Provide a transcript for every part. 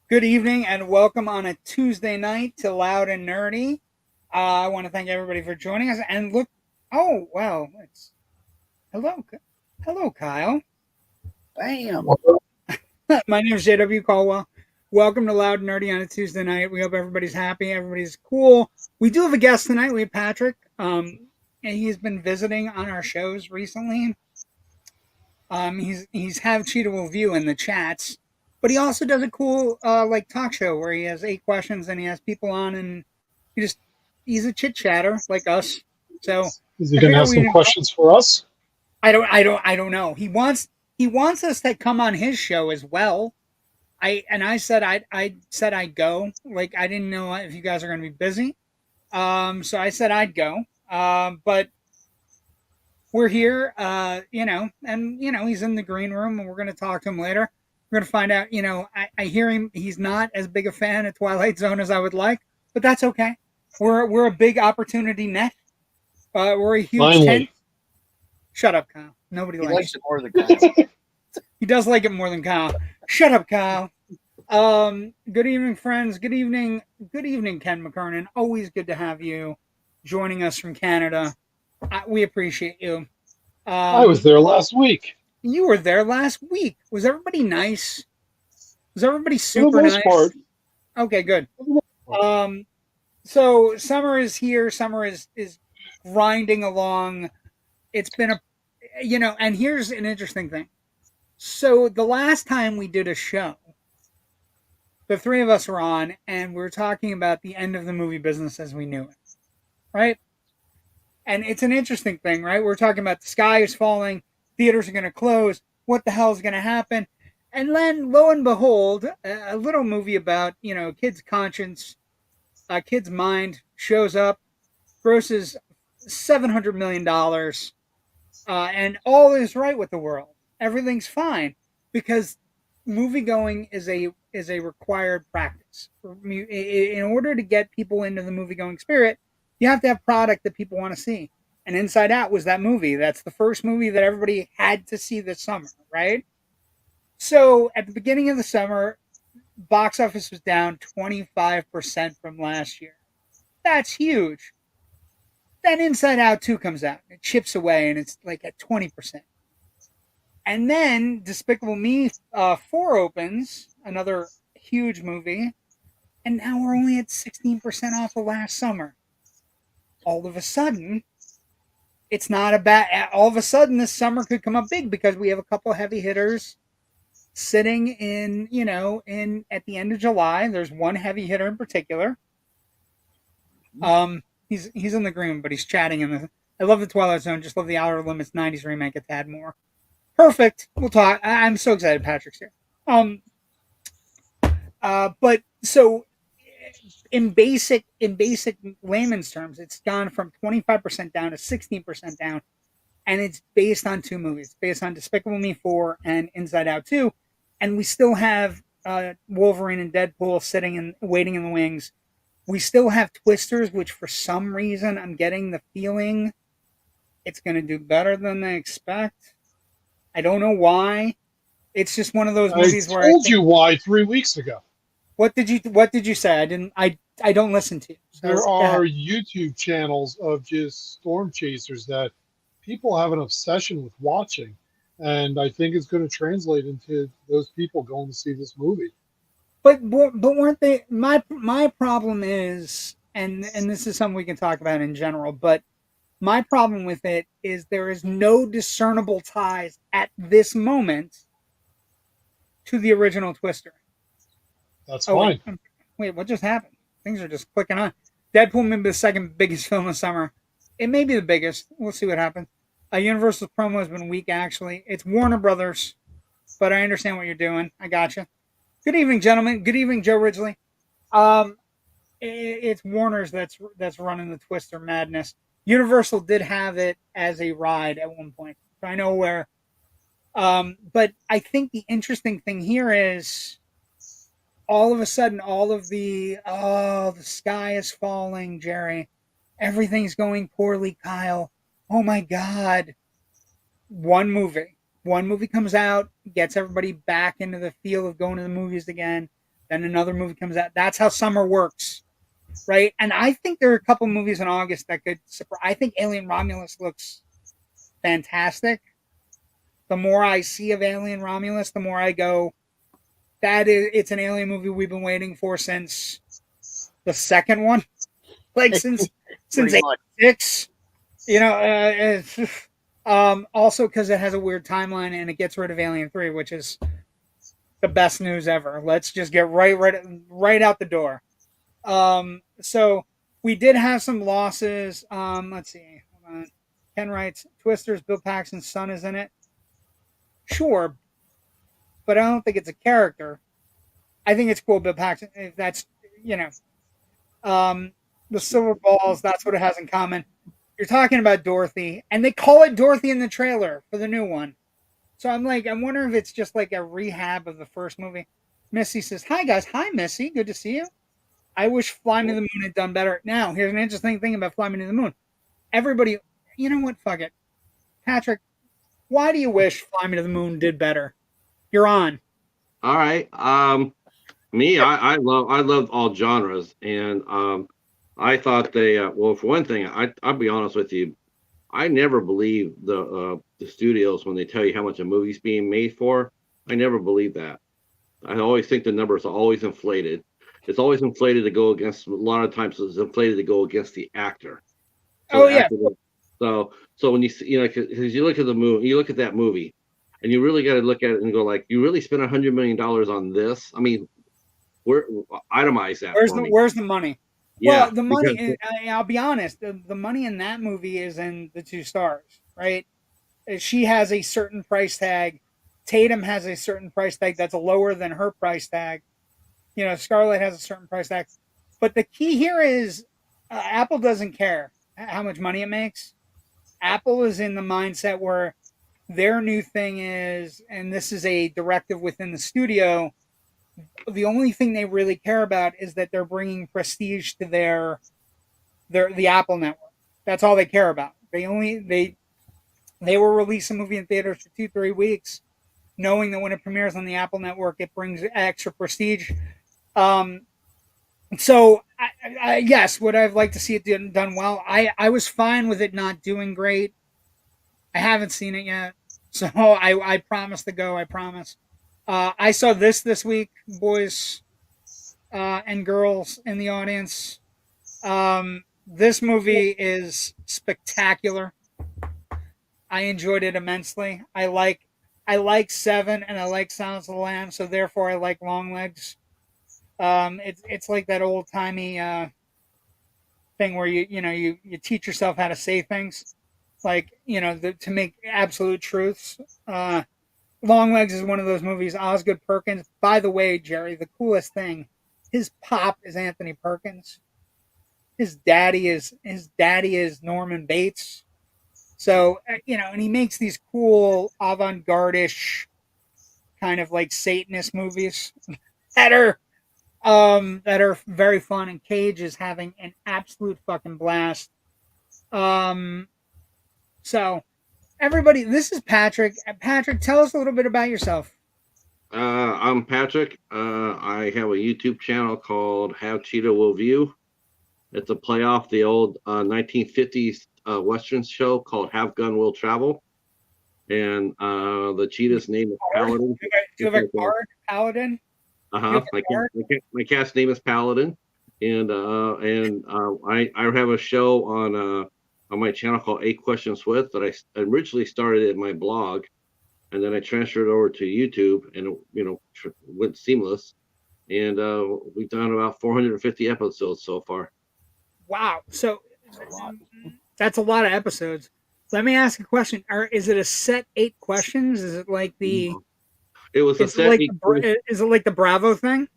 Good evening and welcome on a Tuesday night to Loud and Nerdy. I want to thank everybody for joining us. And look, oh well, it's hello, hello, Kyle. Bam. My name is JW Colwell. Welcome to Loud and Nerdy on a Tuesday night. We hope everybody's happy, everybody's cool. We do have a guest tonight. We have Patrick, and he's been visiting on our shows recently. He's have Cheatable View in the chats, but he also does a cool like talk show where he has 8 questions and he has people on and he just he's a chit chatter like us. So Is he I going to figured have some we questions for us? I don't know. He wants us to come on his show as well. I said I'd go. Like I didn't know if you guys are going to be busy. So I said I'd go. But we're here, and he's in the green room, and we're going to talk to him later. We're going to find out. I hear he's not as big a fan of Twilight Zone as I would like, but that's okay. We're a big opportunity net. We're a huge tent. Finally. Shut up, Kyle. Nobody He likes likes you. it more than Kyle. He does like it more than Kyle. Shut up, Kyle. Good evening, friends. Good evening, Ken McKernan. Always good to have you joining us from Canada. We appreciate you. I was there last week. You were there last week. Was everybody nice? Was everybody For the super most nice? part. Okay, good. For the most part. So summer is here. Summer is grinding along. It's been and here's an interesting thing. So the last time we did a show, the three of us were on, and we were talking about the end of the movie business as we knew it, right? And it's an interesting thing, right? We're talking about the sky is falling, theaters are going to close, what the hell is going to happen? And then, lo and behold, a little movie about, a kid's conscience, a kid's mind shows up, grosses $700 million, and all is right with the world. Everything's fine because movie going is a required practice. In order to get people into the movie going spirit, you have to have product that people want to see. And Inside Out was that movie. That's the first movie that everybody had to see this summer, right? So at the beginning of the summer, box office was down 25% from last year. That's huge. Then Inside Out 2 comes out. It chips away and it's like at 20%. And then Despicable Me 4 opens, another huge movie. And now we're only at 16% off of last summer. All of a sudden, it's not a bad. All of a sudden, this summer could come up big because we have a couple heavy hitters sitting in at the end of July. There's one heavy hitter in particular. He's in the green, but he's chatting. I love the Twilight Zone. Just love the Outer Limits '90s remake a tad more. Perfect. We'll talk. I'm so excited. Patrick's here. But so in basic layman's terms, it's gone from 25% down to 16% down, and it's based on two movies. It's based on Despicable Me 4 and Inside Out 2, and we still have Wolverine and Deadpool sitting and waiting in the wings. We still have Twisters, which for some reason I'm getting the feeling it's going to do better than they expect. I don't know why. It's just one of those movies where I told you why 3 weeks ago. What did you say? I don't listen to you. So there are YouTube channels of just storm chasers that people have an obsession with watching, and I think it's going to translate into those people going to see this movie. But weren't they? My problem is, and this is something we can talk about in general, but my problem with it is there is no discernible ties at this moment to the original Twister. That's fine. Wait, what just happened? Things are just clicking on. Deadpool may be the second biggest film of summer. It may be the biggest. We'll see what happens. Universal's promo has been weak, actually. It's Warner Brothers, but I understand what you're doing. I gotcha. Good evening, gentlemen. Good evening, Joe Ridgely. It's Warner's that's running the Twister madness. Universal did have it as a ride at one point. I know where. But I think the interesting thing here is all of a sudden, all of the sky is falling, Jerry. Everything's going poorly, Kyle. Oh my God. One movie comes out, gets everybody back into the feel of going to the movies again. then another movie comes out. That's how summer works, right? And I think there are a couple movies in August that could surprise. I think Alien Romulus looks fantastic. The more I see of Alien Romulus, the more I go, it's an alien movie we've been waiting for since the second one, like since Pretty much. '86. You know, also because it has a weird timeline and it gets rid of Alien 3, which is the best news ever. Let's just get right out the door. So we did have some losses. Let's see. Hold on. Ken writes, Twisters, Bill Paxton's son is in it. Sure, but I don't think it's a character. I think it's cool, Bill Paxton. If that's, you know, the silver balls, that's what it has in common. You're talking about Dorothy, and they call it Dorothy in the trailer for the new one. So I'm wondering if it's just like a rehab of the first movie. Missy says, "Hi guys, hi Missy, good to see you. I wish Fly Me to the Moon had done better." Now, here's an interesting thing about Fly Me to the Moon. Everybody, you know what? Fuck it, Patrick. Why do you wish Fly Me to the Moon did better? You're on. All right. Me, I love all genres, and I thought they well, for one thing, I'll be honest with you, I never believe the studios when they tell you how much a movie's being made for. I never believe that. I always think the numbers are always inflated. It's always inflated to go against. A lot of times, it's inflated to go against the actor. So yeah. So when because you look at the movie, you look at that movie, and you really got to look at it and go like, you really spent $100 million on this? I mean, itemize that. Where's the money? Yeah, well, the money. I'll be honest. The money in that movie is in the two stars, right? She has a certain price tag. Tatum has a certain price tag that's lower than her price tag. You know, Scarlett has a certain price tag. But the key here is Apple doesn't care how much money it makes. Apple is in the mindset where their new thing is, and this is a directive within the studio, the only thing they really care about is that they're bringing prestige to the Apple network. That's all they care about. They will release a movie in theaters for 2-3 weeks, knowing that when it premieres on the Apple network, it brings extra prestige. So yes, would I've liked to see it done well. I was fine with it not doing great. I haven't seen it yet, so I promise to go. I promise. I saw this week, boys and girls in the audience. This movie is spectacular. I enjoyed it immensely. I like Seven and I like Silence of the Lambs, so therefore I like Longlegs. It's like that old timey thing where you teach yourself how to say things, like to make absolute truths. Longlegs is one of those movies. Osgood Perkins. By the way, Jerry, the coolest thing, his pop is Anthony Perkins. His daddy is Norman Bates. So and he makes these cool avant-garde-ish kind of like Satanist movies that are very fun. And Cage is having an absolute fucking blast. So. Everybody, this is Patrick. Patrick, tell us a little bit about yourself. I'm Patrick. I have a YouTube channel called Have Cheetah Will View. It's a play off the old 1950s Western show called Have Gun Will Travel. And the cheetah's name is Paladin. Do you have a card, Paladin? My cat's name is Paladin. And I have a show on my channel called 8 Questions With that I originally started in my blog, and then I transferred over to YouTube, and it went seamless. And we've done about 450 episodes so far. Wow, so that's a lot of episodes. Let me ask a question: is it a set 8 questions? Is it like the? It was a set. Is it like the Bravo thing?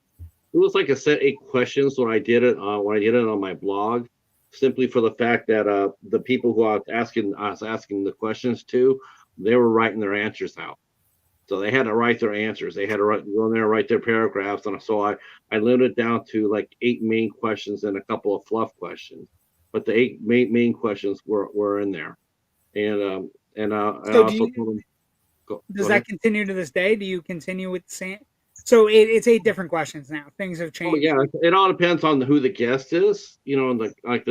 It was like a set 8 questions when I did it on my blog. Simply for the fact that the people who I was asking the questions to, they were writing their answers out. So they had to write their answers. They had to go in there and write their paragraphs. And so I limited it down to like 8 main questions and a couple of fluff questions. But the 8 main questions were in there. And I also told them. Does that continue to this day? Do you continue with the same? So it's 8 different questions now. Things have Oh changed. yeah, it all depends on who the guest is. Like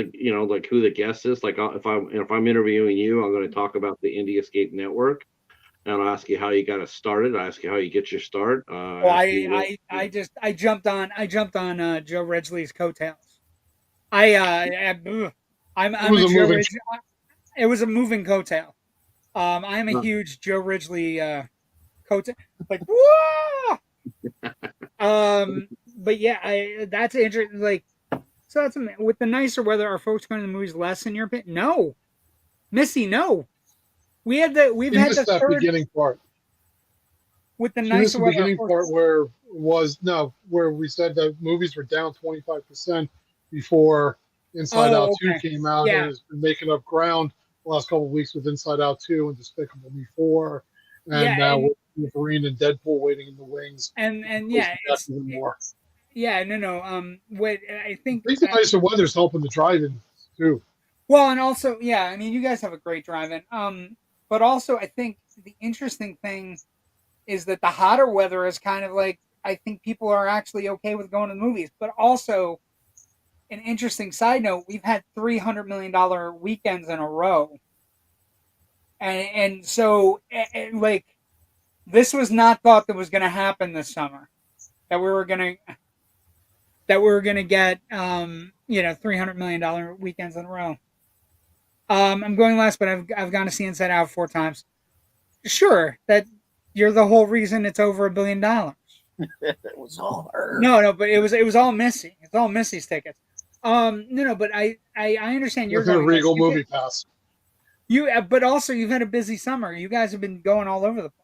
who the guest is. Like if I'm interviewing you, I'm going to talk about the Indie Escape Network, and I'll ask you how you got it started. I'll ask you how you get your start. Well, Ask you I jumped on Joe Ridgely's coattails. I'm It I'm was a a Joe moving. Ridgely. It was a moving coattail. I'm a Huh. huge Joe Ridgely coattail. Like whoa. But yeah, that's interesting. Like, so that's with the nicer weather. Are folks going to the movies less in your opinion? No, Missy, no. We've He had the missed that third beginning part. with the She missed nicer the weather. beginning part where we said that movies were down 25% before Inside Out Oh, 2 okay. came out, and Yeah, has been making up ground the last couple of weeks with Inside Out 2 and Despicable Me 4, and yeah, now with Wolverine and Deadpool waiting in the wings, and pushing yeah, back even more. yeah, no. What I think. I think the nicer weather's helping the drive-in too. Well, and also, yeah, I mean, you guys have a great drive-in. But also, I think the interesting thing is that the hotter weather is kind of like I think people are actually okay with going to the movies. But also, an interesting side note: we've had $300 million weekends in a row, and so like this was not thought that was going to happen this summer. That we were gonna get $300 million weekends in a row. I'm going last, but I've gone to see Inside Out 4 times. Sure, that you're the whole reason it's over $1 billion. It was all her. No, but it was all Missy. It's all Missy's tickets. No, but I understand you're Look at the going. Regal Movie Pass. But also you've had a busy summer. You guys have been going all over the place.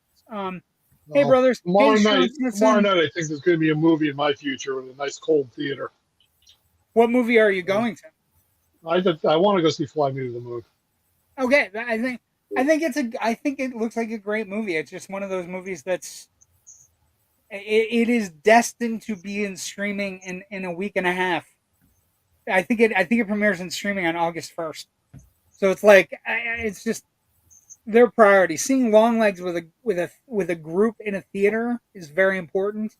Hey, Well, brothers. tomorrow Hey, Sean night, Smithson. I think there's going to be a movie in my future in a nice cold theater. What movie are you going to? I want to go see Fly Me to the Moon. Okay, I think it looks like a great movie. It's just one of those movies that's it is destined to be in streaming in a week and a half. I think it premieres in streaming on August 1st. So it's like it's just their priority. Seeing Longlegs with a group in a theater is very important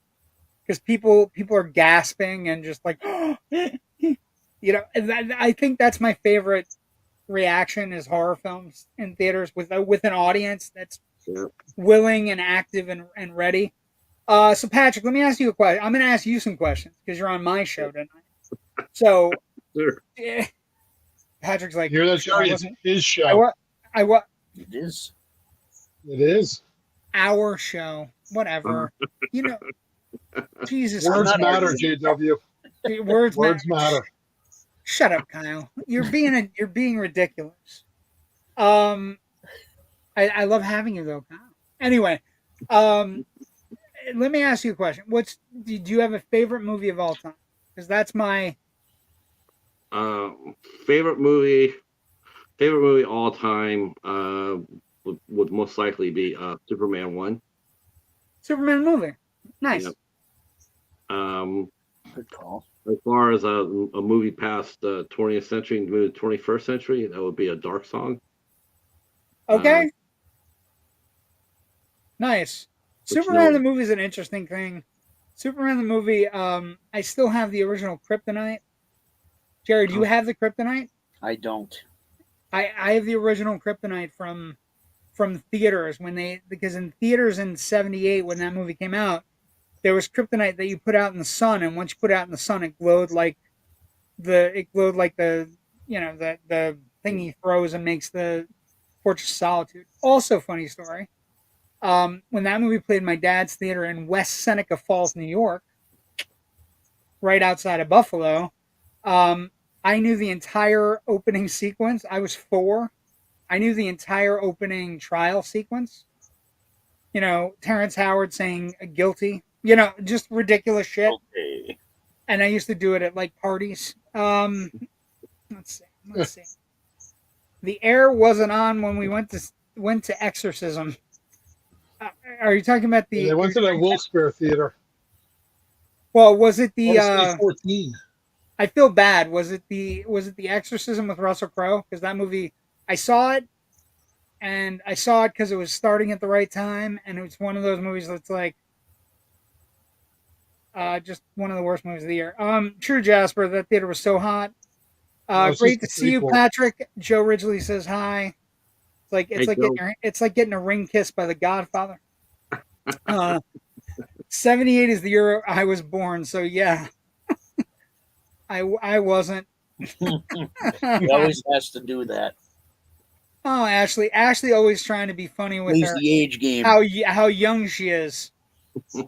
because people are gasping and just like I think that's my favorite reaction is horror films in theaters with an audience that's willing and active and ready. So Patrick, let me ask you a question. I'm going to ask you some questions because you're on my show tonight. So Sure. Patrick's like, You hear that, Jerry? It's his show. I what? It is. It is. Our show, whatever. Jesus. Words not matter, arguing. JW. Words matter. Shut up, Kyle. You're being ridiculous. I love having you though, Kyle. Anyway, let me ask you a question. Do you have a favorite movie of all time? Because that's my favorite movie all time would most likely be Superman 1. Superman movie. Nice. Yep. Good call. As far as a movie past the 20th century and the 21st century, that would be a Dark Song. Okay. Nice. But Superman the movie is an interesting thing. Superman the movie, I still have the original Kryptonite. Jerry, do you have the Kryptonite? I don't. I have the original Kryptonite from theaters because in theaters in '78 when that movie came out, there was kryptonite that you put out in the sun, and once you put it out in the sun, it glowed like the thing he throws and makes the Fortress of Solitude. Also, funny story. When that movie played in my dad's theater in West Seneca Falls, New York, right outside of Buffalo, I knew the entire opening sequence. I was 4. I knew the entire opening trial sequence. Terrence Howard saying guilty. Just ridiculous shit. Okay. And I used to do it at like parties. Let's see. The air wasn't on when we went to Exorcism. Are you talking about the? They went to that Wilkes-Barre theater. Well, was it the? 14. I feel bad. Was it the Exorcism with Russell Crowe? Because that movie, I saw it, and I saw it because it was starting at the right time, and it was one of those movies that's like, Just one of the worst movies of the year. True Jasper, that theater was so hot. No, it's Great just to a see you, prequel. Patrick. Joe Ridgely says hi. Hey, Joe. It's like getting a ring kiss by the Godfather. 78 is the year I was born, so yeah, I wasn't. He always has to do that. Oh, Ashley always trying to be funny with Plays her. the age game. How young she is.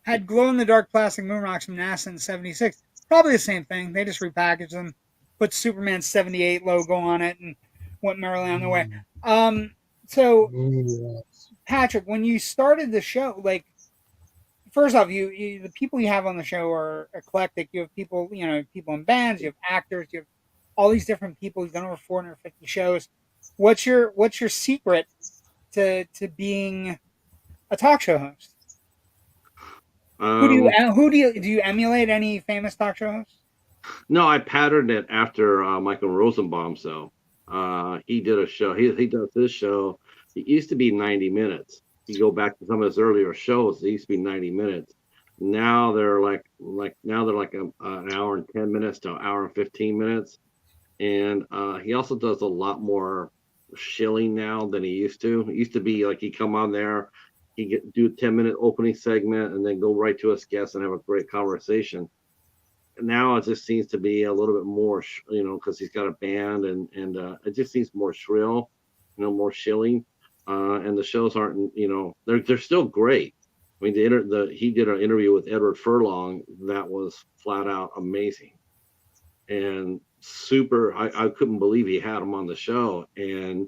Had glow in the dark plastic moon rocks from NASA in '76. Probably the same thing. They just repackaged them, put Superman '78 logo on it, and went merrily on their way. So Ooh, Patrick, when you started the show, like first off, you the people you have on the show are eclectic. You have people, people in bands, you have actors, you have all these different people. You've done over 450 shows. What's your secret to being a talk show host? Um, Who do you emulate any famous talk show hosts? no, I patterned it after Michael Rosenbaum. So he did a show. He does this show. It used to be 90 minutes. You go back to some of his earlier shows. It used to be 90 minutes. Now they're like an hour and 10 minutes to an hour and 15 minutes. And he also does a lot more shilling now than he used to. It used to be like he'd come on there, he'd do a 10-minute opening segment and then go right to his guest and have a great conversation. Now it just seems to be a little bit more, because he's got a band and it just seems more shrill, more shilling. And the shows aren't, they're still great. I mean, he did an interview with Edward Furlong that was flat out amazing and super. I couldn't believe he had him on the show, and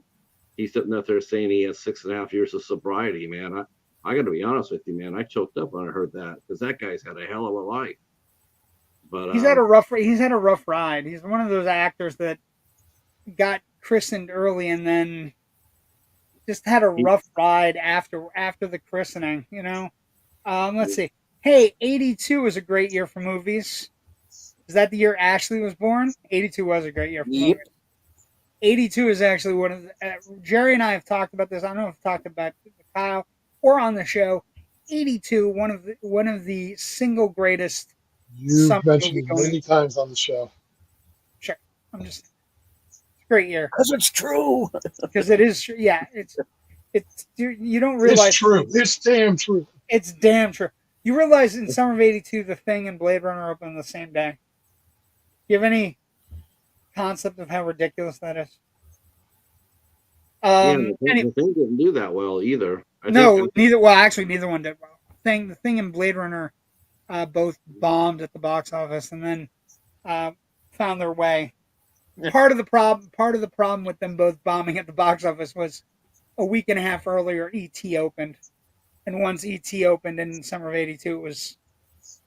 he's sitting up there saying he has 6.5 years of sobriety. Man, I got to be honest with you, man. I choked up when I heard that because that guy's had a hell of a life. But He's had a rough ride. He's one of those actors that got christened early and then just had a rough ride after the christening. Let's see. Hey, 82 was a great year for movies. Is that the year Ashley was born? 82 was a great year for movies. 82 is actually one of the, Jerry and I have talked about this. I don't know if I've talked about it with Kyle or on the show. 82, one of the single greatest. You've mentioned it many times on the show. Sure, it's a great year because it's true. Because it is true. Yeah, it's you don't realize it's true. It's damn true. It's damn true. You realize in summer of '82, The Thing and Blade Runner opened the same day. Do you have any concept of how ridiculous that is? The Thing didn't do that well either. Neither. Well, actually, neither one did well. The Thing and Blade Runner both bombed at the box office, and then found their way. Part of the problem with them both bombing at the box office was a week and a half earlier, E.T. opened, and once E.T. opened in summer of '82, it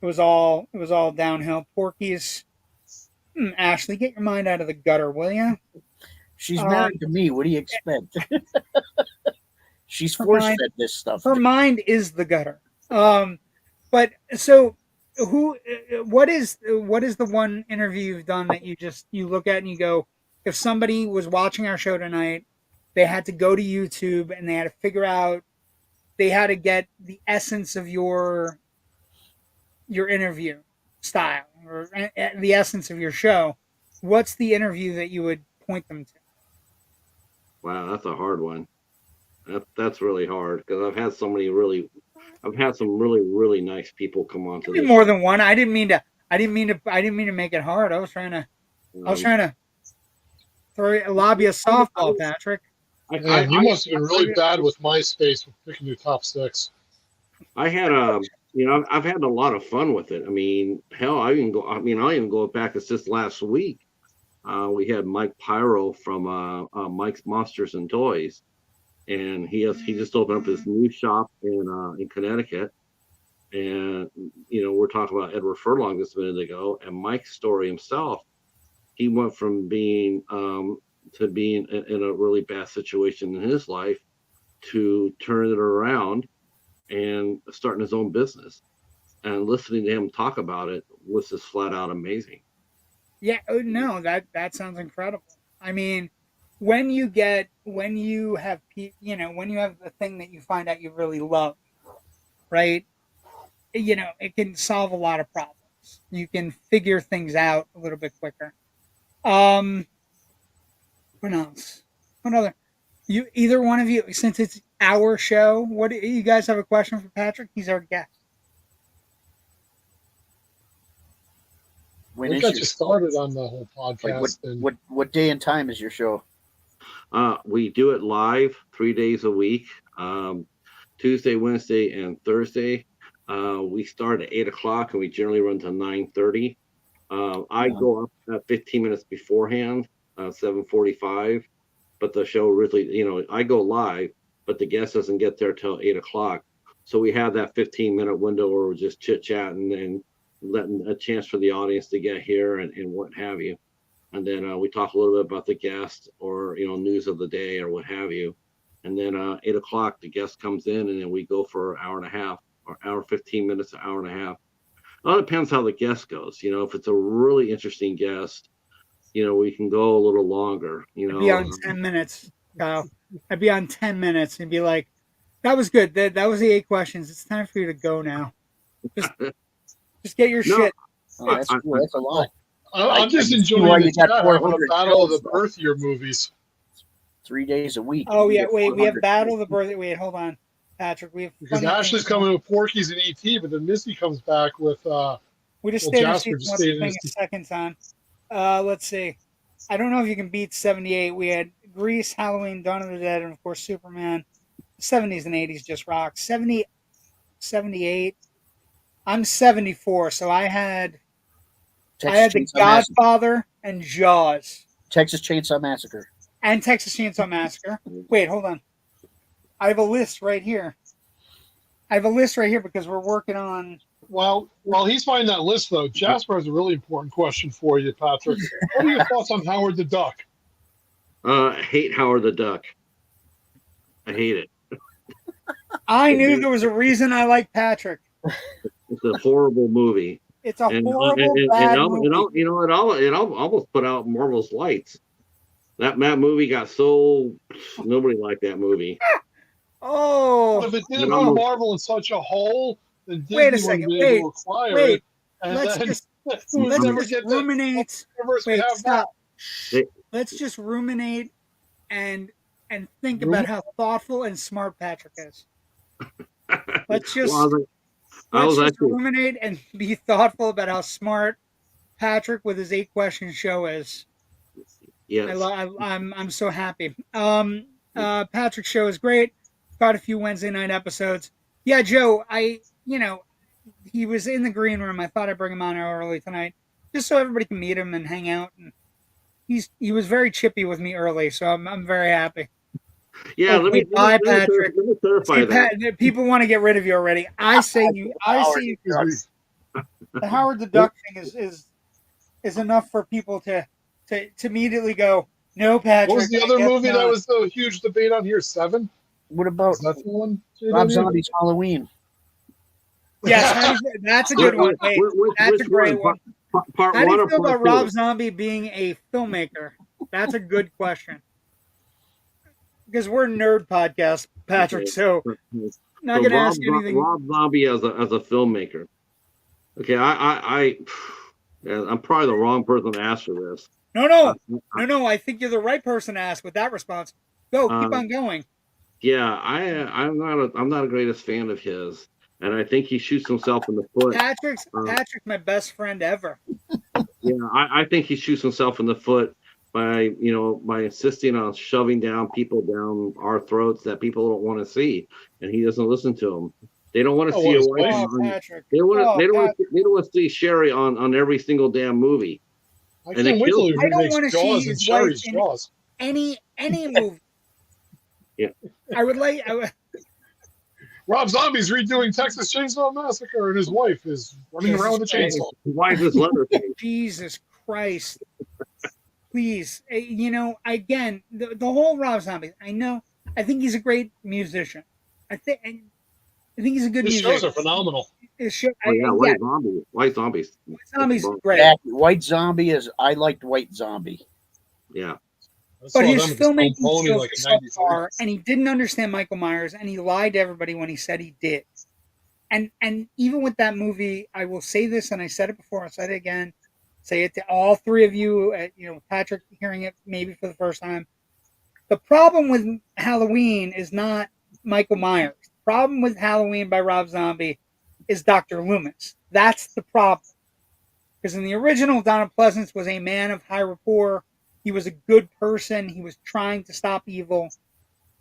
was all downhill. Porky's. Ashley, get your mind out of the gutter, will you? She's married to me. What do you expect? She's force-fed this stuff. Her mind is the gutter. But so, what is the one interview you've done that you look at and you go, if somebody was watching our show tonight, they had to go to YouTube and they had to figure out, they had to get the essence of your interview style or the essence of your show, what's the interview that you would point them to? Wow, that's a hard one. That's really hard because I've had some really, really nice people come on to this. More than one. I didn't mean to make it hard. I was trying to lobby a softball, Patrick. You must have been really bad with MySpace with picking your top 6. I had I've had a lot of fun with it. I mean, hell, I'll even go back as just last week. We had Mike Pyro from Mike's Monsters and Toys, and he just opened up his new shop in Connecticut. And we're talking about Edward Furlong just a minute ago, and Mike's story himself. He went from being to being in a really bad situation in his life to turning it around and starting his own business. And listening to him talk about it was just flat out amazing. Yeah, no, that sounds incredible. I mean, when you have the thing that you find out you really love, right? It can solve a lot of problems. You can figure things out a little bit quicker. What else? What other? You either one of you, since it's our show, what do you guys have a question for Patrick? He's our guest. When What is got your you started on the whole like, podcast? and what day and time is your show? We do it live 3 days a week, Tuesday, Wednesday, and Thursday. We start at 8 o'clock and we generally run to 9:30. I go up 15 minutes beforehand, 7:45. But the show really, I go live, but the guest doesn't get there till 8 o'clock. So we have that 15-minute window where we're just chit chatting and letting a chance for the audience to get here and what have you. And then we talk a little bit about the guest or, news of the day or what have you. And then 8 o'clock, the guest comes in and then we go for an hour and a half or hour, 15 minutes, an hour and a half. It all depends how the guest goes. If it's a really interesting guest, we can go a little longer, I'd be on 10 minutes, Kyle. I'd be on 10 minutes and be like, that was good. That was the 8 questions. It's time for you to go now. Just get your shit. Oh, that's cool. That's a lot. I'm just I enjoying why the you got chat having a 400 battle of the shows, though. birth year movies. 3 days a week. Oh, You yeah. get Wait, we have 400 Battle of the Birthday. Wait, hold on, Patrick. We have Because funny Ashley's things coming with Porky's and ET, but then Missy comes back with We just well, stayed in Jasper season just one stayed in thing his- a second time. Let's see. I don't know if you can beat 78. We had Grease, Halloween, Dawn of the Dead, and of course Superman. 70s and 80s just rock. 70, 78. I'm 74, so I had The Chainsaw Godfather and Jaws Texas Chainsaw Massacre. and Texas Chainsaw Massacre. Wait, hold on. I have a list right here. Because we're working on. While he's finding that list, though, Jasper has a really important question for you, Patrick. What are your thoughts on Howard the Duck? I hate Howard the Duck. I hate it. I knew there was a reason I like Patrick. It's a horrible movie. It's a And horrible, bad movie. it almost put out Marvel's lights. That movie got so nobody liked that movie. Oh, But if it didn't No. put Marvel in such a hole, then Disney Wait a wouldn't second. be able to acquire wait. it. And let's then just we would let's never just get the ruminate. universe we Wait, have stop. They- Let's just ruminate and think about how thoughthtful and smart Patrick is. Let's just Well, I was actually ruminate and be thoughtful about how smart Patrick with his 8-question show is. yes. I'm so happy. Patrick's show is great. Got a few Wednesday night episodes. Yeah, Joe, he was in the green room. I thought I'd bring him on early tonight, just so everybody can meet him and hang out. And he was very chippy with me early, so I'm very happy. Yeah, let me Patrick. clarify See, that. people want to get rid of you already. I say you. The Howard the Duck thing is enough for people to immediately go, no, Patrick. What was the I other guess movie not." that was the huge debate on here? 7? What about Is that the one? Rob JW? Zombie's Halloween? Yes, that's a good one. Wait, that's a great one. Part How do one you or feel part about two? Rob Zombie being a filmmaker? That's a good question. Because we're a nerd podcast, Patrick, Okay. so not going to ask you anything. Rob Zombie as a filmmaker. Okay, I'm probably the wrong person to ask for this. No. I think you're the right person to ask with that response. Go, keep on going. Yeah, I'm not a greatest fan of his, and I think he shoots himself in the foot. Patrick's my best friend ever. Yeah, I think he shoots himself in the foot by insisting on shoving people down our throats that people don't want to see, and he doesn't listen to them. They don't want to see a wife. Patrick. They don't want to see Sherry on every single damn movie. I And can't it wait till kills- he I don't remakes wanna see Jaws and his Sherry's wife in- Jaws. Any movie. Yeah. I would like. Rob Zombie's redoing Texas Chainsaw Massacre, and his wife is running around with a chainsaw. Why is this letter thing? Jesus Christ. Please. Again, the whole Rob Zombie, I think he's a great musician. I think he's a good His musician. shows are phenomenal. White Zombie. White Zombies. Zombie's great. Yeah, White Zombie is. I liked White Zombie. Yeah. I saw But his them at the filmmaking Stone Pony skills like in are 93. subpar, and he didn't understand Michael Myers, and he lied to everybody when he said he did. and even with that movie, I will say this, and I said it before, I'll say it again, say it to all three of you, Patrick hearing it maybe for the first time. The problem with Halloween is not Michael Myers. The problem with Halloween by Rob Zombie is Dr. Loomis. That's the problem. Because in the original, Donald Pleasance was a man of high rapport. He was a good person. He was trying to stop evil.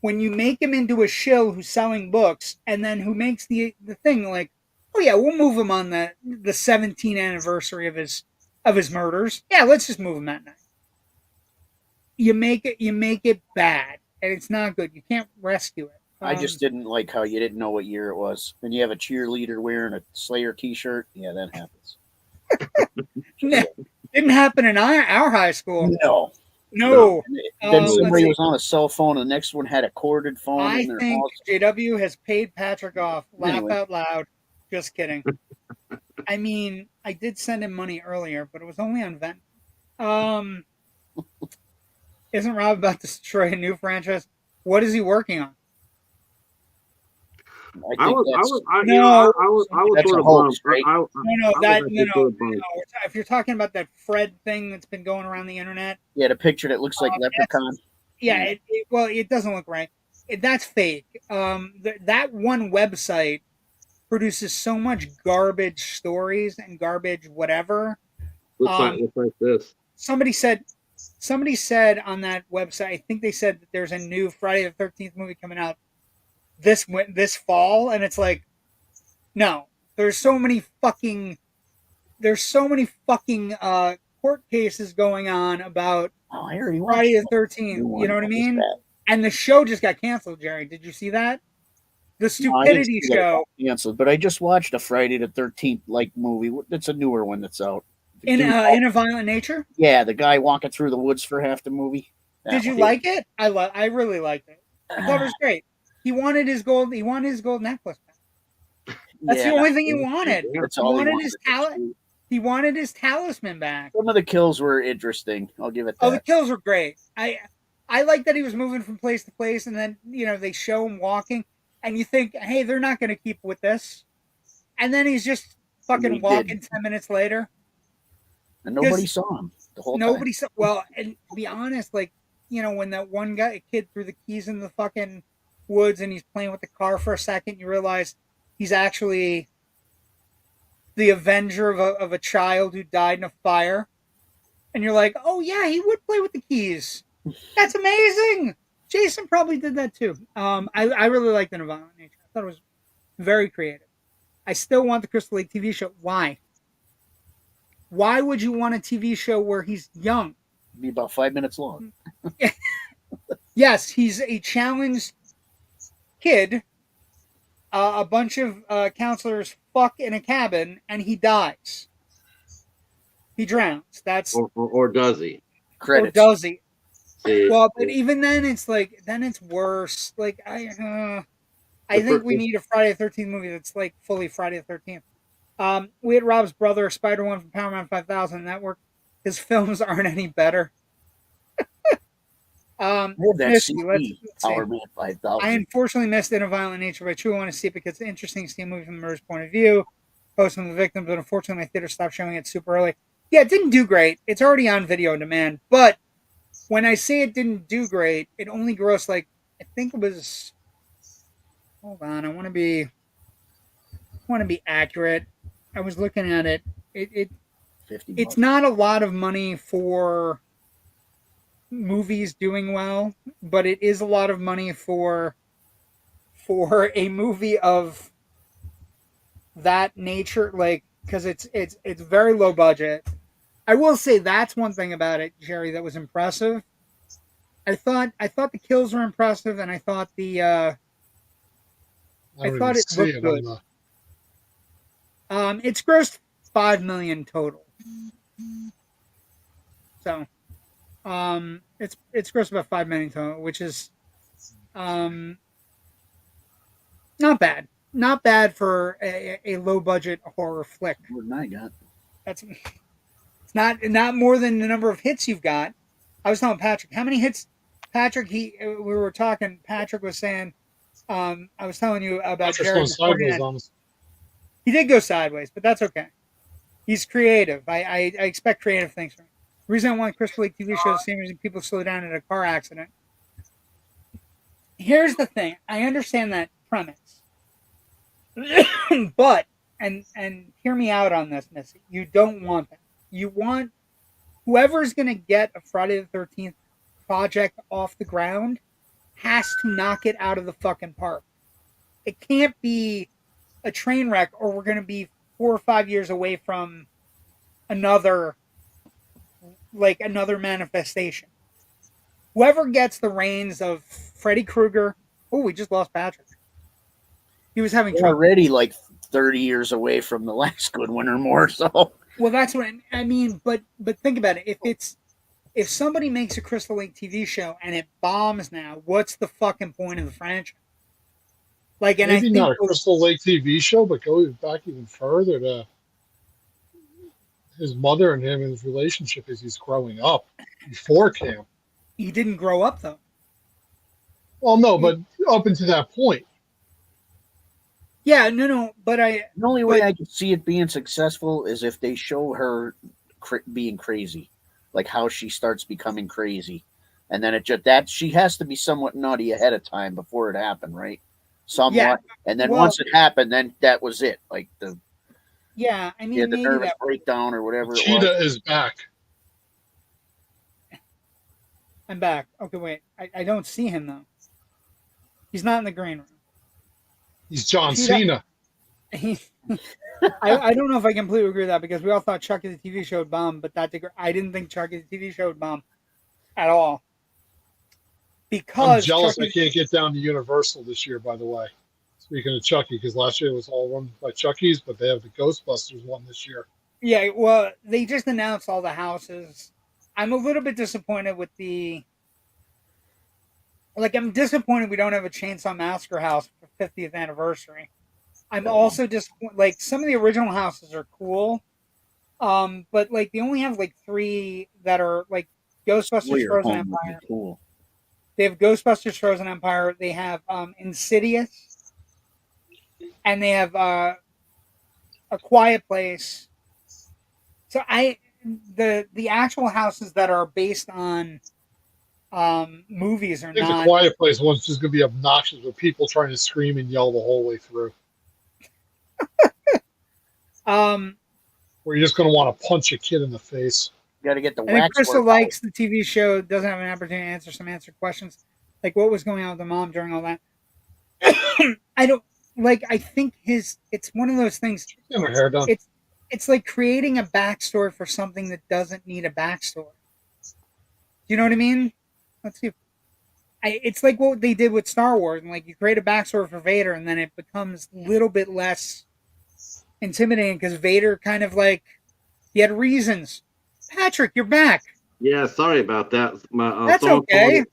When you make him into a shill who's selling books, and then who makes the thing like, oh yeah, we'll move him on the 17th anniversary of his murders. Yeah, let's just move him that night. You make it bad, and it's not good. You can't rescue it. I just didn't like how you didn't know what year it was. When you have a cheerleader wearing a Slayer T-shirt, yeah, that happens. Didn't happen in our high school. No. Then let's somebody see. was on a cell phone, and the next one had a corded phone. I in their think house. JW has paid Patrick off. Laugh Anyway. out loud. Just kidding. I mean, I did send him money earlier, but it was only on Venmo. Isn't Rob about to destroy a new franchise? What is he working on? I think I was that's sort a of hoax, bummed. right? I was actually sort of bummed. If you're talking about that Fred thing that's been going around the internet, Yeah, the picture that looks like Leprechaun. yeah, it doesn't look right. That's fake. That one website produces so much garbage stories and garbage whatever. Looks like this. Somebody said on that website, I think they said that there's a new Friday the 13th movie coming out this fall, and it's like, no, there's so many fucking court cases going on about I already Friday the watched 13th. You know what I mean? And the show just got canceled, Jerry. Did you see that? The No, I didn't Stupidity see that it Show. got canceled, but I just watched a Friday the 13th movie. It's a newer one that's out. In a Violent Nature. Yeah, the guy walking through the woods for half the movie. Did you like it? I really liked it. I thought it was great. He wanted his gold necklace back. That's the only thing he wanted. That's He all wanted his talent. He wanted his talisman back. Some of the kills were interesting. I'll give it that. Oh, the kills were great. I like that he was moving from place to place, and then they show him walking, and you think, hey, they're not going to keep with this, and then he's just fucking walking 10 minutes later, and nobody saw him the whole time. Nobody saw. Well, and to be honest, like when that one kid threw the keys in the fucking woods, and he's playing with the car for a second, you realize he's actually the avenger of a child who died in a fire, and you're like, oh yeah, he would play with the keys. That's amazing. Jason probably did that too. I really liked the Violent Nature. I thought it was very creative. I still want the Crystal Lake TV show. Why? Why would you want a TV show where he's young? It'd be about 5 minutes long. Yes, he's a challenged kid. A bunch of counselors fuck in a cabin, and he dies. He drowns. That's or does he? Credits. Or does he? See, Well, but even then, it's like it's worse. Like I think we need a Friday the 13th movie that's like fully Friday the 13th. We had Rob's brother, Spider-Man from Powerman 5000 Network. His films aren't any better. Misty, let's see. Powerman 5000. I unfortunately missed In a Violent Nature, but I truly want to see it because it's interesting to see a movie from the murderer's point of view, post from the victim, but unfortunately my theater stopped showing it super early. Yeah, it didn't do great. It's already on video on demand, but when I say it didn't do great, it only grossed I think it was. Hold on, I want to be accurate. I was looking at it. It's not a lot of money for movies doing well, but it is a lot of money for a movie of that nature, because it's very low budget. I will say that's one thing about it, Jerry, that was impressive. I thought the kills were impressive, and I thought I thought it looked good. It's grossed $5 million total. So, it's grossed about $5 million total, which is, not bad. Not bad for a low budget horror flick. More than I got. It's not more than the number of hits you've got. I was telling Patrick, how many hits? Patrick, we were talking. Patrick was saying, I was telling you about Patrick's Jerry going sideways on us. He did go sideways, but that's okay. He's creative. I expect creative things from him. The reason I want Crystal Lake TV shows is the same reason people slow down in a car accident. Here's the thing. I understand that premise. But, and hear me out on this, Missy. You don't want that. You want whoever's going to get a Friday the 13th project off the ground has to knock it out of the fucking park. It can't be a train wreck, or we're going to be 4 or 5 years away from another manifestation. Whoever gets the reins of Freddy Krueger. Oh, we just lost Patrick. He was having trouble. Already like 30 years away from the last good one or more. So, well, that's what I mean. But think about it. If somebody makes a Crystal Lake TV show and it bombs now, what's the fucking point of the franchise? Like, and maybe I think not a Crystal Lake TV show, but going back even further to his mother and him and his relationship as he's growing up before camp. He didn't grow up though. Well, no, but up until that point. Yeah, no, but the only way I could see it being successful is if they show her being crazy, like how she starts becoming crazy, and then she has to be somewhat nutty ahead of time before it happened, right? Somewhat, yeah, and then once it happened, then that was it. Like the nervous breakdown or whatever. Cheetah is back. I'm back. Okay, wait. I don't see him though. He's not in the green room. He's John Cena. I don't know if I completely agree with that, because we all thought Chucky the TV show would bomb, but I didn't think Chucky the TV show would bomb at all. Because I'm jealous I can't get down to Universal this year, by the way. Speaking of Chucky, because last year it was all run by Chucky's, but they have the Ghostbusters one this year. Yeah, well, they just announced all the houses. I'm a little bit disappointed with I'm disappointed we don't have a Chainsaw Massacre house for 50th anniversary. I'm also disappointed. Like, some of the original houses are cool, but like they only have like 3 that are like Ghostbusters Frozen Empire. Cool. They have Ghostbusters Frozen Empire. They have Insidious, and they have A Quiet Place. So the actual houses that are based on movies are not. The Quiet Place one's just going to be obnoxious with people trying to scream and yell the whole way through. Where you're just going to want to punch a kid in the face. You got to get the wax. And Crystal likes the TV show, doesn't have an opportunity to answer some answered questions, like what was going on with the mom during all that. I don't like. I think it's one of those things. Get my hair done. It's like creating a backstory for something that doesn't need a backstory. You know what I mean? Let's see. It's like what they did with Star Wars, and like you create a backstory for Vader, and then it becomes a little bit less intimidating because Vader kind of like he had reasons. Patrick, you're back. Yeah, sorry about that. That's okay.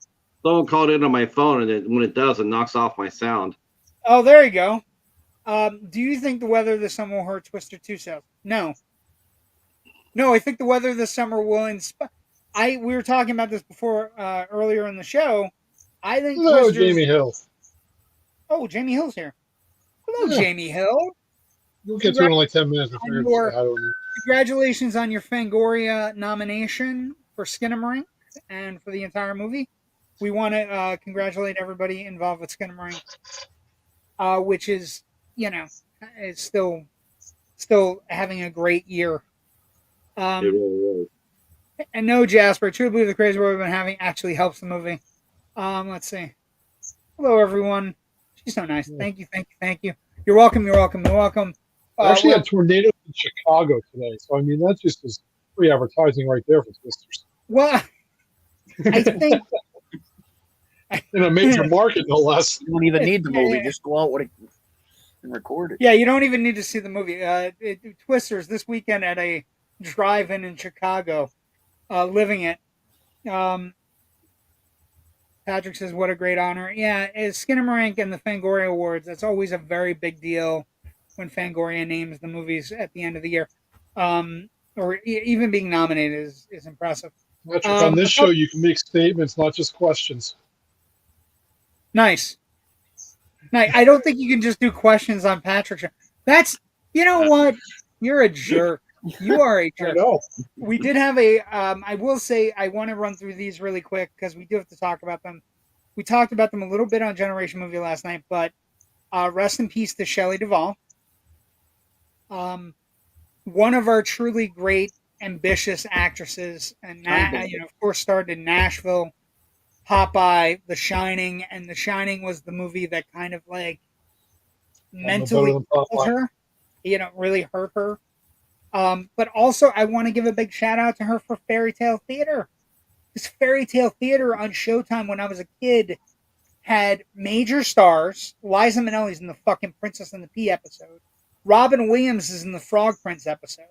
Someone called in on my phone, and when it does, it knocks off my sound. Oh, there you go. Do you think the weather this summer will hurt Twister 2 sales? No. No, I think the weather this summer will inspire. We were talking about this before earlier in the show. I think hello, Jamie Hill. Oh, Jamie Hill's here. Hello, Jamie Hill. You'll get to it in like 10 minutes. Congratulations on your Fangoria nomination for Skinamarink and for the entire movie. We want to congratulate everybody involved with Skinamarink, which is, is still having a great year. It really is. And no, Jasper, I truly believe the crazy world we've been having actually helps the movie. Let's see. Hello, everyone. She's so nice. Thank you. You're welcome. I actually had tornadoes in Chicago today, so I mean that's just as free advertising right there for Twisters. Well, I think in a major market, no less. You don't even need the movie; just go out and record it. Yeah, you don't even need to see the movie. Twisters this weekend at a drive-in in Chicago, living it. Patrick says, "What a great honor!" Yeah, as Skinamarink and the Fangoria Awards, that's always a very big deal when Fangoria names the movies at the end of the year, or even being nominated is impressive. Patrick, on this show, you can make statements, not just questions. Nice. I don't think you can just do questions on Patrick's show. You know what? You're a jerk. You are a I jerk. know. We did have a. I will say I want to run through these really quick because we do have to talk about them. We talked about them a little bit on Generation Movie last night, but rest in peace to Shelley Duvall. One of our truly great, ambitious actresses, and of course, starred in Nashville, Popeye, The Shining, and The Shining was the movie that kind of like I'm no better mentally than killed Popeye. her. Really hurt her. But also, I want to give a big shout out to her for Fairy Tale Theater. This Fairy Tale Theater on Showtime when I was a kid had major stars. Liza Minnelli's in the fucking Princess and the Pea episode. Robin Williams is in the Frog Prince episode.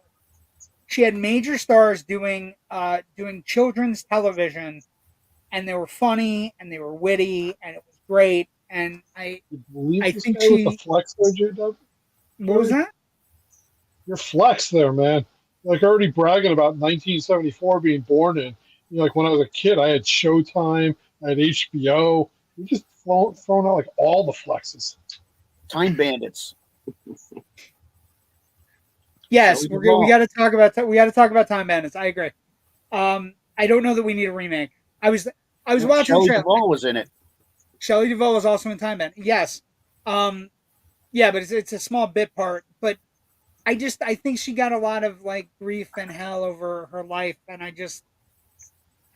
She had major stars doing children's television, and they were funny and they were witty and it was great. And You believe I this think guy with the she. flex there, JW? What was that? You're flex there, man. Like already bragging about 1974 being born in. Like when I was a kid, I had Showtime, I had HBO. You're just throwing out like all the flexes. Time Bandits. Yes, Shelley we're good. We Duvall. got to talk about Time Bandits. I agree. I don't know that we need a remake. I was watching the Shelley trailer. Duvall was in it. Shelley Duvall was also in Time Bandits. Yes. Yeah, but it's a small bit part. But I think she got a lot of like grief and hell over her life, and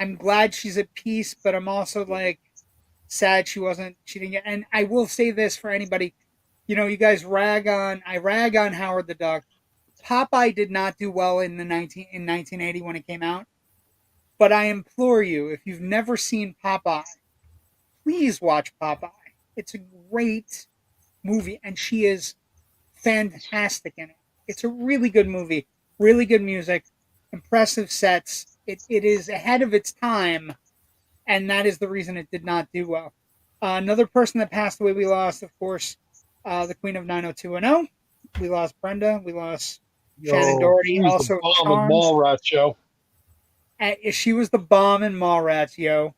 I'm glad she's at peace, but I'm also like sad she didn't get. And I will say this for anybody, you guys I rag on Howard the Duck. Popeye did not do well in 1980 when it came out, but I implore you, if you've never seen Popeye, please watch Popeye. It's a great movie, and she is fantastic in it. It's a really good movie, really good music, impressive sets. It is ahead of its time, and that is the reason it did not do well. Another person that passed away, we lost, of course, the Queen of 90210. We lost Brenda. We lost Shannon Yo, Doherty, she was also the bomb in Charmed. Mallrats, yo. She was the bomb in Mallrats, yo.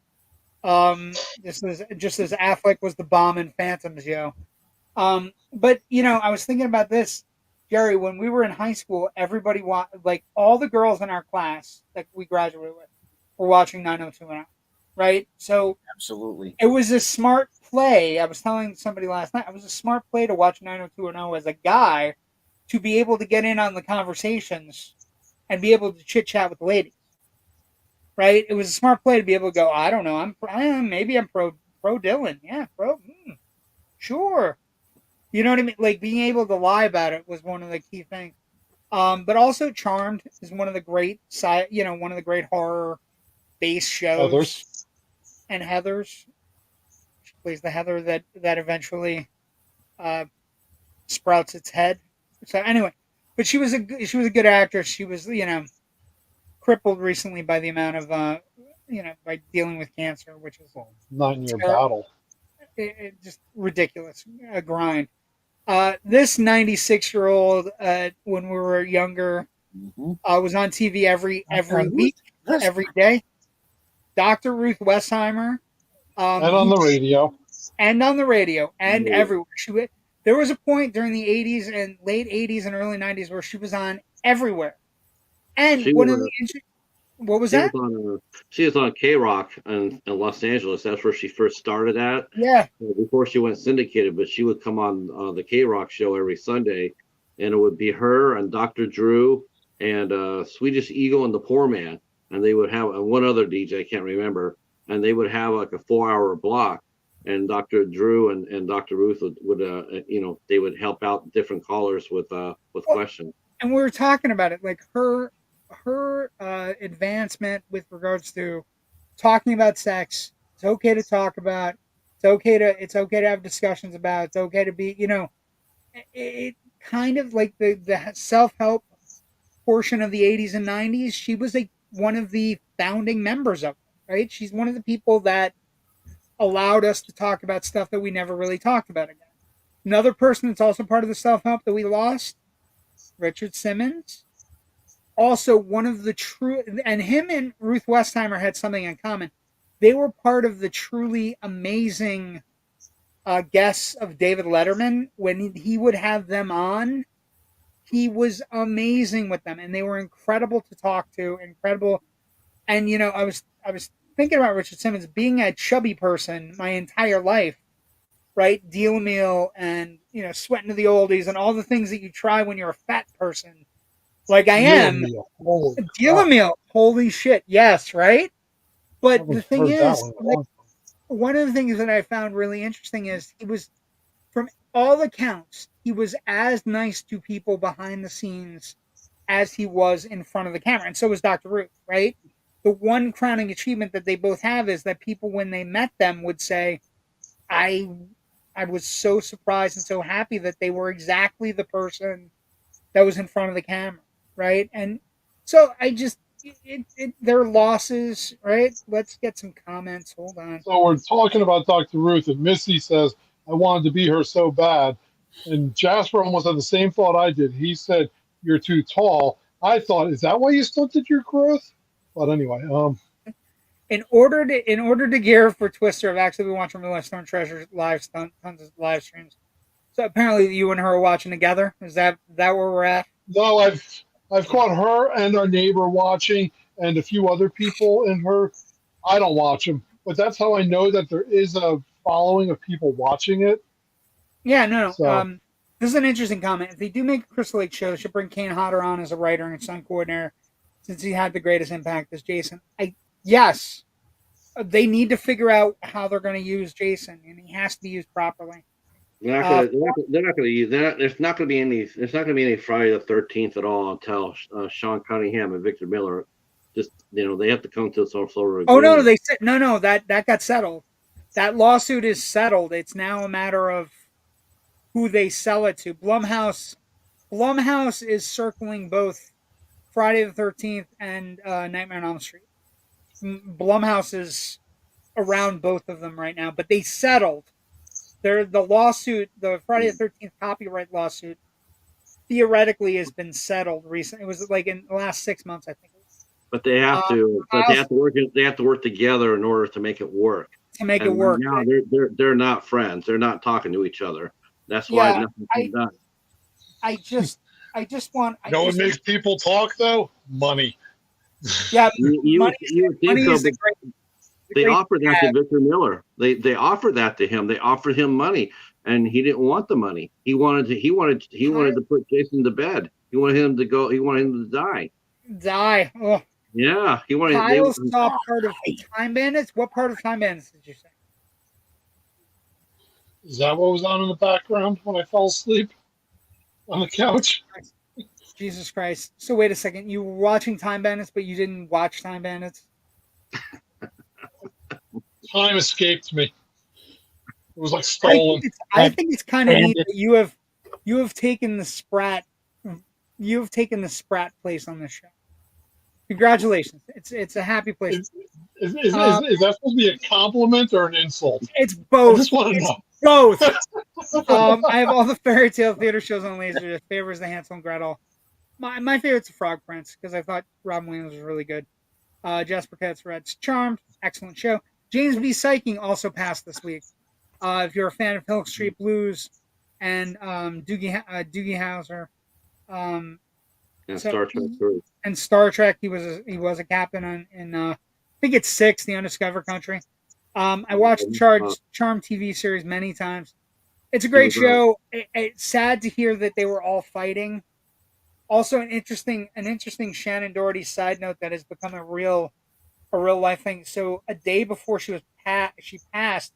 This is just as Affleck was the bomb in Phantoms, yo. But I was thinking about this, Jerry. When we were in high school, everybody like all the girls in our class that we graduated with were watching 90210, right? So Absolutely. it was a smart play. I was telling somebody last night. It was a smart play to watch 90210 as a guy to be able to get in on the conversations and be able to chit chat with the ladies. Right? It was a smart play to be able to go. I don't know. Maybe I'm pro Dylan. Yeah, sure. You know what I mean? Like being able to lie about it was one of the key things. But also Charmed is one of the great one of the great horror based shows. Heathers. And Heathers. She plays the Heather that eventually sprouts its head. So anyway, but she was a good actress. She was crippled recently by the amount of by dealing with cancer, which is 9-year battle. just ridiculous, a grind. This 96-year-old, when we were younger, was on TV every week, every day. Dr. Ruth Westheimer, And on the radio. and on the radio, and everywhere. There was a point during the 80s and late 80s and early 90s where she was on everywhere. And what was that? She was on K-Rock in Los Angeles. That's where she first started at. Yeah. Before she went syndicated, but she would come on the K-Rock show every Sunday, and it would be her and Dr. Drew and Swedish Eagle and the Poor Man, and they would have one other DJ, I can't remember, and they would have like a 4-hour block, and Dr. Drew and Dr. Ruth would they would help out different callers with questions. And we were talking about it, like her advancement with regards to talking about sex. It's okay to talk about. It's okay to have discussions about. It's okay to be, it kind of like the self-help portion of the 80s and 90s. She was one of the founding members of it, right? She's one of the people that allowed us to talk about stuff that we never really talked about again. Another person that's also part of the self-help that we lost, Richard Simmons. Also, one of the true, and him and Ruth Westheimer had something in common. They were part of the truly amazing guests of David Letterman. When he would have them on, he was amazing with them, and they were incredible to talk to, incredible. And I was thinking about Richard Simmons being a chubby person my entire life, right? Deal meal and sweating to the oldies and all the things that you try when you're a fat person, like I am. Deal meal, holy shit, yes, right? But the thing is, one of the things that I found really interesting is he was, from all accounts, he was as nice to people behind the scenes as he was in front of the camera, and so was Dr. Ruth, right? The one crowning achievement that they both have is that people, when they met them, would say, I was so surprised and so happy that they were exactly the person that was in front of the camera, right? And so I just, their losses, right? Let's get some comments. Hold on. So we're talking about Dr. Ruth, and Missy says, I wanted to be her so bad. And Jasper almost had the same thought I did. He said, you're too tall. I thought, is that why you stunted your growth? But anyway, in order to gear for Twister, I've actually been watching Real Life Storm Treasures tons of live streams. So apparently you and her are watching together. Is that where we're at? No, I've caught her and our neighbor watching, and a few other people in her. I don't watch them, but that's how I know that there is a following of people watching it. Yeah, no. So, this is an interesting comment. If they do make a Crystal Lake show, they should bring Kane Hodder on as a writer and stunt coordinator, since he had the greatest impact as Jason. Yes, they need to figure out how they're going to use Jason, and he has to be used properly. They're not going to use that. There's not going to be any Friday the 13th at all until Sean Cunningham and Victor Miller just they have to come to some sort of agreement. Oh no, they said no that got settled. That lawsuit is settled. It's now a matter of who they sell it to. Blumhouse is circling both Friday the 13th and Nightmare on Elm Street. Blumhouse is around both of them right now, but they settled. The lawsuit, the Friday the 13th copyright lawsuit, theoretically has been settled recently. It was like in the last 6 months, I think. But they have to. But they have to work. They have to work together in order to make it work. Now they're not friends. They're not talking to each other. That's why nothing's been done. I just want. What makes people talk though? Money. Yeah, money is the great. They offered that to Victor Miller. They offered that to him. They offered him money, and he didn't want the money. He wanted to put Jason to bed. He wanted him to go. He wanted him to die. Die. Oh. Yeah, he wanted. Kyle saw part of Time Bandits. What part of Time Bandits did you say? Is that what was on in the background when I fell asleep on the couch? Jesus Christ! So wait a second. You were watching Time Bandits, but you didn't watch Time Bandits. Time escaped me. It was like stolen. I think it's kind of neat that you have taken the Sprat place on this show. Congratulations! It's a happy place. Is that supposed to be a compliment or an insult? It's both. I just want to know. Both. I have all the fairy tale theater shows on Laserdisc. Favors the Hansel and Gretel. My favorite's the Frog Prince because I thought Robin Williams was really good. Jasper Katz Red's Charmed, excellent show. James V. Syking also passed this week. If you're a fan of Hill Street Blues and Doogie Howser, and Star Trek 3. And Star Trek, he was a captain in I think it's 6, The Undiscovered Country. I watched Charm TV series many times. It's a great show. It's sad to hear that they were all fighting. Also, an interesting Shannon Doherty side note that has become a real life thing. So a day before she passed,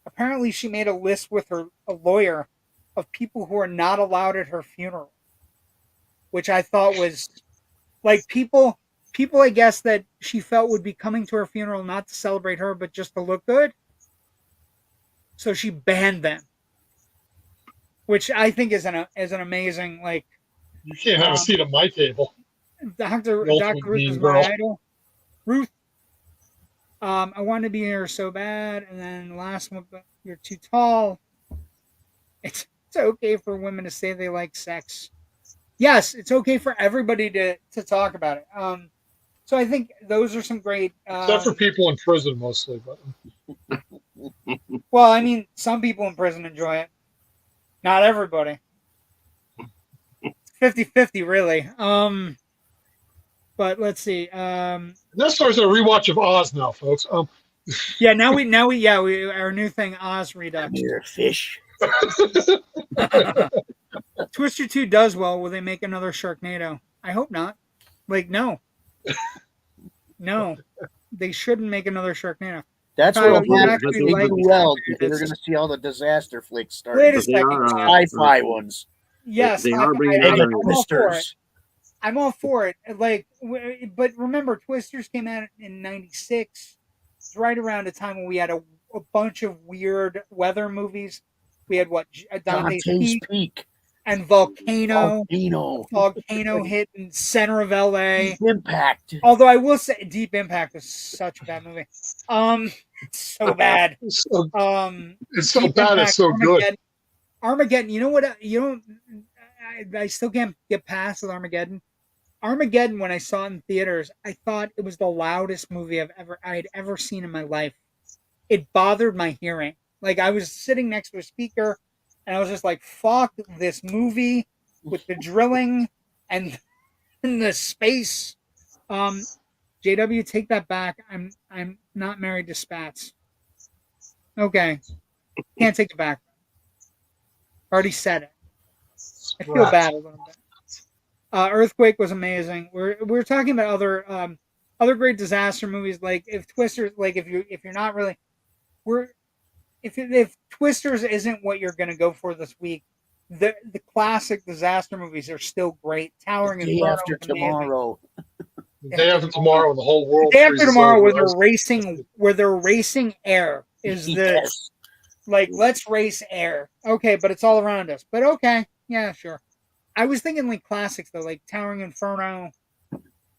apparently she made a list with a lawyer of people who are not allowed at her funeral, which I thought was like people I guess that she felt would be coming to her funeral not to celebrate her but just to look good. So she banned them, which I think is an amazing, like, you can't have a seat at my table. Dr. Ruth is my idol. Ruth, I wanted to be here so bad, and then the last one, but you're too tall. It's okay for women to say they like sex. Yes, it's okay for everybody to talk about it. So I think those are some great. Except for people in prison, mostly. But well, I mean, some people in prison enjoy it. Not everybody. 50-50, really. But let's see. That starts a rewatch of Oz now, folks. Yeah, we our new thing, Oz Redux. Come here, fish. Twister 2 does well. Will they make another Sharknado? I hope not. Like, no. No. They shouldn't make another Sharknado. That's Kyle, what you happens actually if they like do well, Sharknado. because they're going to see all the disaster flicks Wait starting. a second. Sci-fi ones. Yes, They are bringing I'm out all for it. Twisters. I'm all for it. Like, but remember, Twisters came out in '96. It's right around the time when we had a bunch of weird weather movies. We had what Dante's Peak and Volcano. Volcano hit in center of LA. Deep Impact. Although I will say, Deep Impact was such a bad movie. So bad. It's so Deep bad. Impact, It's so good. Armageddon. You know what? You know, I still can't get past with Armageddon. Armageddon, when I saw it in theaters, I thought it was the loudest movie I had ever seen in my life. It bothered my hearing. Like, I was sitting next to a speaker, and I was just like, "Fuck this movie with the drilling and the space." JW, take that back. I'm not married to Spats. Okay, can't take it back. Already said it. I feel bad a little bit. Earthquake was amazing. We're talking about other great disaster movies. Like if Twisters, like if you're not really, if Twisters isn't what you're gonna go for this week, the classic disaster movies are still great. Towering Day Inferno, After Tomorrow. The Day After Tomorrow, the whole world. Day After freezes Tomorrow, over. where they're racing air is Yes. like, let's race air. Okay, but it's all around us. But okay, yeah, sure. I was thinking like classics though, like Towering Inferno,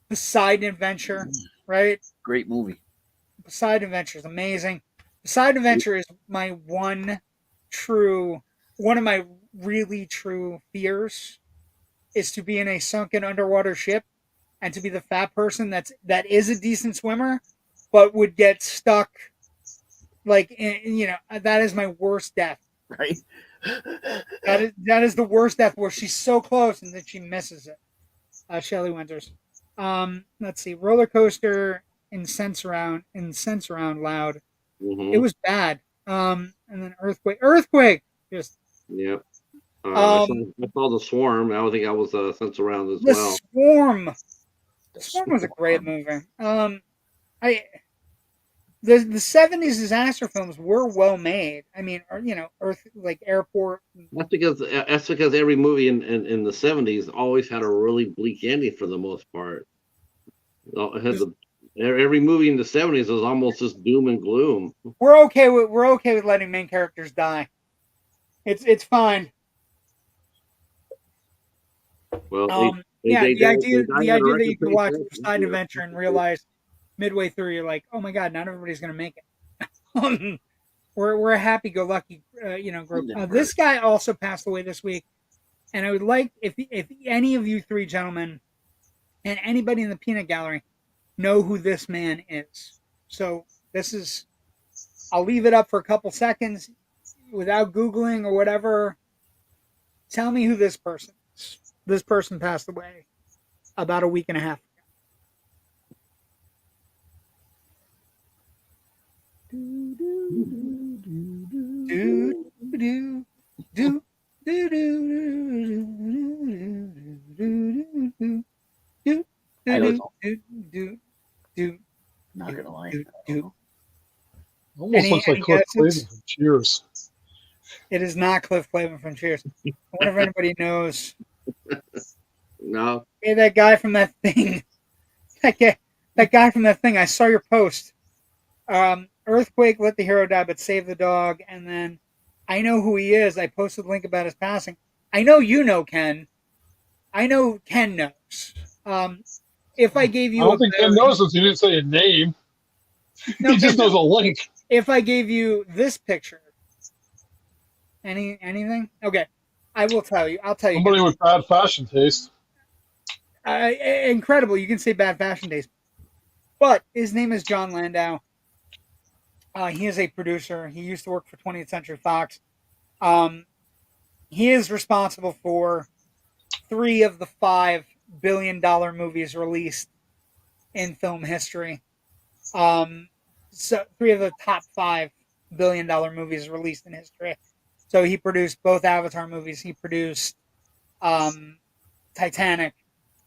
Poseidon Adventure, right? Great movie. Poseidon Adventure is amazing. Poseidon Adventure is one of my really true fears is to be in a sunken underwater ship and to be the fat person that is a decent swimmer, but would get stuck. Like, that is my worst death. Right? That is the worst death where she's so close and then she misses it. Shelley Winters. Let's see. Roller coaster in sense around loud. Mm-hmm. It was bad. And then earthquake. Just yep. I saw the Swarm. I think I was Sense Around as well. The Swarm was a great movie. The 70s disaster films were well made. I mean, Earth, like Airport. That's because every movie in the 70s always had a really bleak ending for the most part. It had every movie in the 70s was almost just doom and gloom. We're okay with letting main characters die. It's fine. Well, the idea that you can watch Poseidon Adventure and realize midway through you're like, oh my god, not everybody's gonna make it. We're a happy-go-lucky group. This guy also passed away this week, and I would like if any of you three gentlemen and anybody in the peanut gallery know who this man is. So I'll leave it up for a couple seconds without Googling or whatever. Tell me who this person is. This person passed away about a week and a half I don't know. Not gonna lie. Almost looks like Cliff Clavin from Cheers. It is not Cliff Clavin from Cheers. I wonder if anybody knows. No. Hey, that guy from that thing. That guy from that thing. I saw your post. Earthquake, Let the Hero Die, but Save the Dog. And then I know who he is. I posted a link about his passing. I know you know Ken. I know Ken knows. If I gave you, I don't think Ken knows this. He didn't say a name. No, he just knows a link. If I gave you this picture, anything? Okay, I will tell you. I'll tell you. Somebody with bad fashion taste. Incredible. You can say bad fashion taste, but his name is John Landau. He is a producer. He used to work for 20th Century Fox. He is responsible for 3 of the $5 billion movies released in film history. So 3 of the top $5 billion movies released in history. So he produced both Avatar movies. He produced Titanic.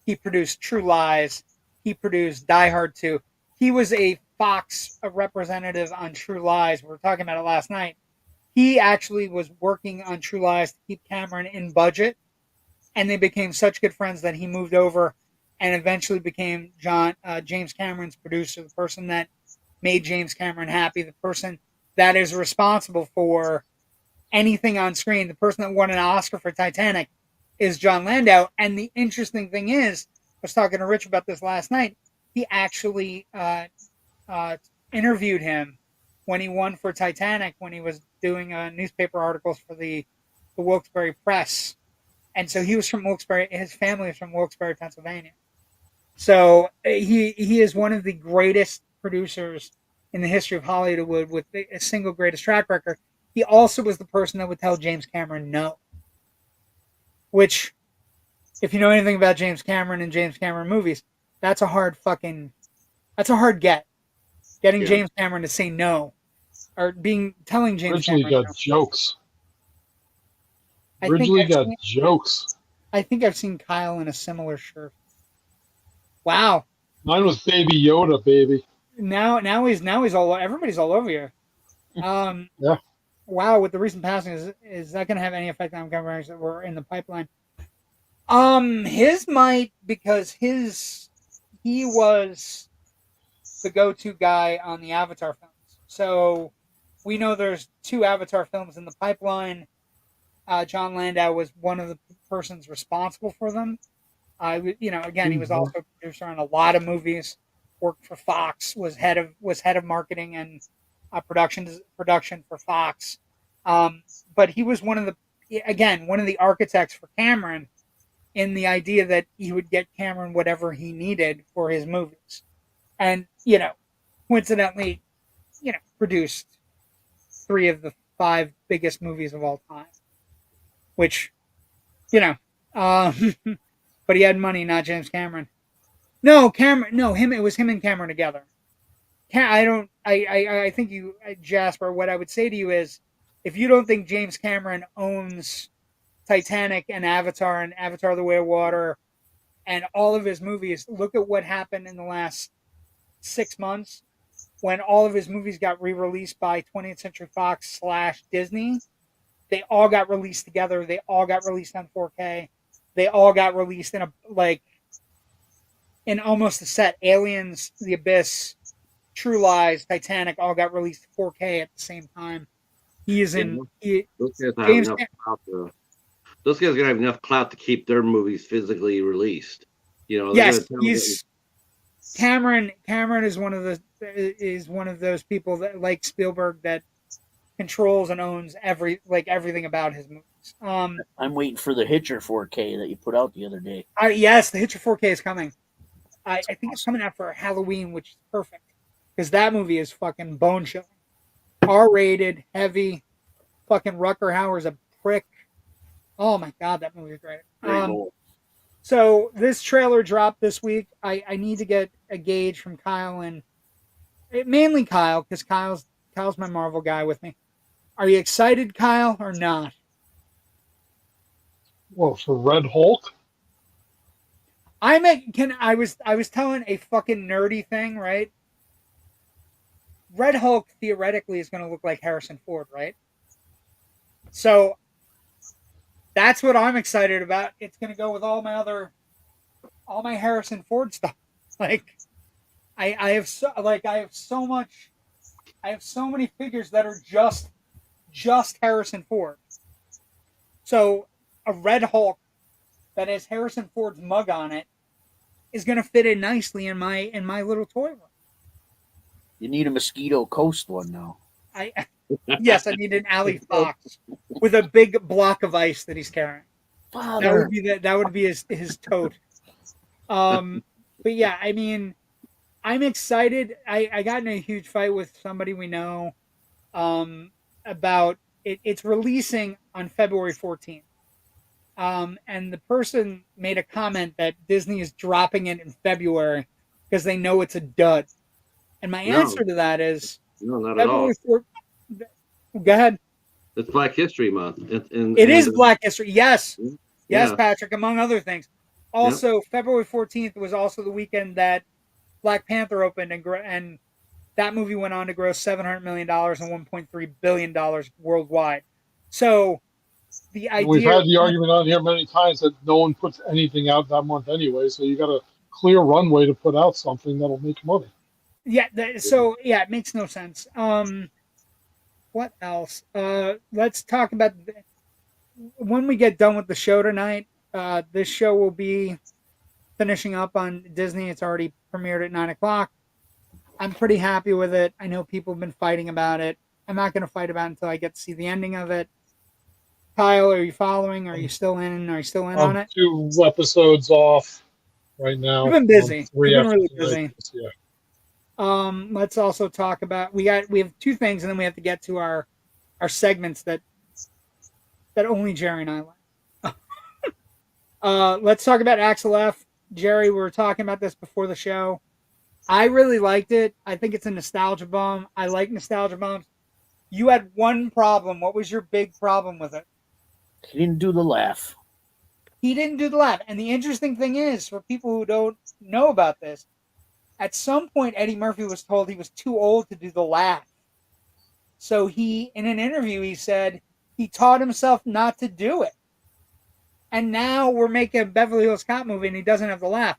He produced True Lies. He produced Die Hard 2. He was a Fox representative on True Lies. We were talking about it last night. He actually was working on True Lies to keep Cameron in budget, and they became such good friends that he moved over and eventually became James Cameron's producer, the person that made James Cameron happy, the person that is responsible for anything on screen. The person that won an Oscar for Titanic is John Landau. And the interesting thing is, I was talking to Rich about this last night, he actually interviewed him when he won for Titanic, when he was doing newspaper articles for the Wilkes-Barre Press. And so he was from Wilkes-Barre, his family is from Wilkes-Barre, Pennsylvania. So he is one of the greatest producers in the history of Hollywood with a single greatest track record. He also was the person that would tell James Cameron no. Which, if you know anything about James Cameron and James Cameron movies, that's a hard get. Getting James Cameron to say no, or telling James Originally Cameron got no. jokes. Jokes. I think I've seen Kyle in a similar shirt. Wow. Mine was Baby Yoda, baby. Now he's all, everybody's all over here. Yeah. Wow, with the recent passing, is that going to have any effect on governments that were in the pipeline? His might, because he was the go-to guy on the Avatar films. So we know there's 2 Avatar films in the pipeline. John Landau was one of the persons responsible for them. Again, he was also a producer on a lot of movies. Worked for Fox. Was head of marketing and production for Fox. But he was one of the architects for Cameron in the idea that he would get Cameron whatever he needed for his movies, and coincidentally, produced 3 of the 5 biggest movies of all time. Which, but he had money, not James Cameron. No, Cameron. No, him. It was him and Cameron together. I think you, Jasper. What I would say to you is, if you don't think James Cameron owns Titanic and Avatar the Way of Water and all of his movies, look at what happened in the last 6 months when all of his movies got re-released by 20th Century Fox / Disney. They all got released together. They all got released on 4K. They all got released in almost a set. Aliens, The Abyss, True Lies, Titanic all got released 4K at the same time. Those guys are gonna have enough clout to keep their movies physically released. Yes, Cameron is one of those people that, like Spielberg, that controls and owns everything about his movies. I'm waiting for the Hitcher 4K that you put out the other day. Yes, the Hitcher 4K is coming. I think it's coming out for Halloween, which is perfect because that movie is fucking bone chilling. R-rated, heavy. Fucking Rutger Hauer's a prick. Oh my god, that movie is great. So this trailer dropped this week. I need to get a gauge from Kyle, and mainly Kyle, because Kyle's my Marvel guy with me. Are you excited, Kyle, or not? Well, for Red Hulk? I was telling a fucking nerdy thing, right? Red Hulk theoretically is going to look like Harrison Ford, right? So that's what I'm excited about. It's going to go with all my Harrison Ford stuff. Like I have so many figures that are just Harrison Ford. So a Red Hulk that has Harrison Ford's mug on it is going to fit in nicely in my little toy room. You need a Mosquito Coast one now. Yes, I need an Alley Fox with a big block of ice that he's carrying. Father. That would be his tote. But yeah, I mean, I'm excited. I got in a huge fight with somebody we know about it. It's releasing on February 14th. and the person made a comment that Disney is dropping it in February because they know it's a dud. And my No. answer to that is No, not at all. February 4th. Go ahead. It's Black History Month. It is Black History. Yes. Yes, Yeah. Patrick, among other things. Also, February 14th was also the weekend that Black Panther opened, and that movie went on to gross $700 million and $1.3 billion worldwide. So the idea. We've had the argument on here many times that no one puts anything out that month anyway, so you got a clear runway to put out something that'll make money. Yeah, it makes no sense. What else? Let's talk about when we get done with the show tonight. This show will be finishing up on Disney. It's already premiered at 9:00. I'm pretty happy with it. I know people have been fighting about it. I'm not going to fight about it until I get to see the ending of it. Kyle, are you following? Are you still in? Are you still in on it? 2 episodes off right now. We've been busy. We've been really busy. Yeah. Let's also talk about we have 2 things, and then we have to get to our segments that only Jerry and I like. Let's talk about Axel F. Jerry, we were talking about this before the show. I really liked it. I think it's a nostalgia bomb. I like nostalgia bombs. You had one problem. What was your big problem with it? He didn't do the laugh. He didn't do the laugh. And the interesting thing is, for people who don't know about this, at some point Eddie Murphy was told he was too old to do the laugh. So he, in an interview, he said he taught himself not to do it. And now we're making a Beverly Hills Cop movie and he doesn't have the laugh.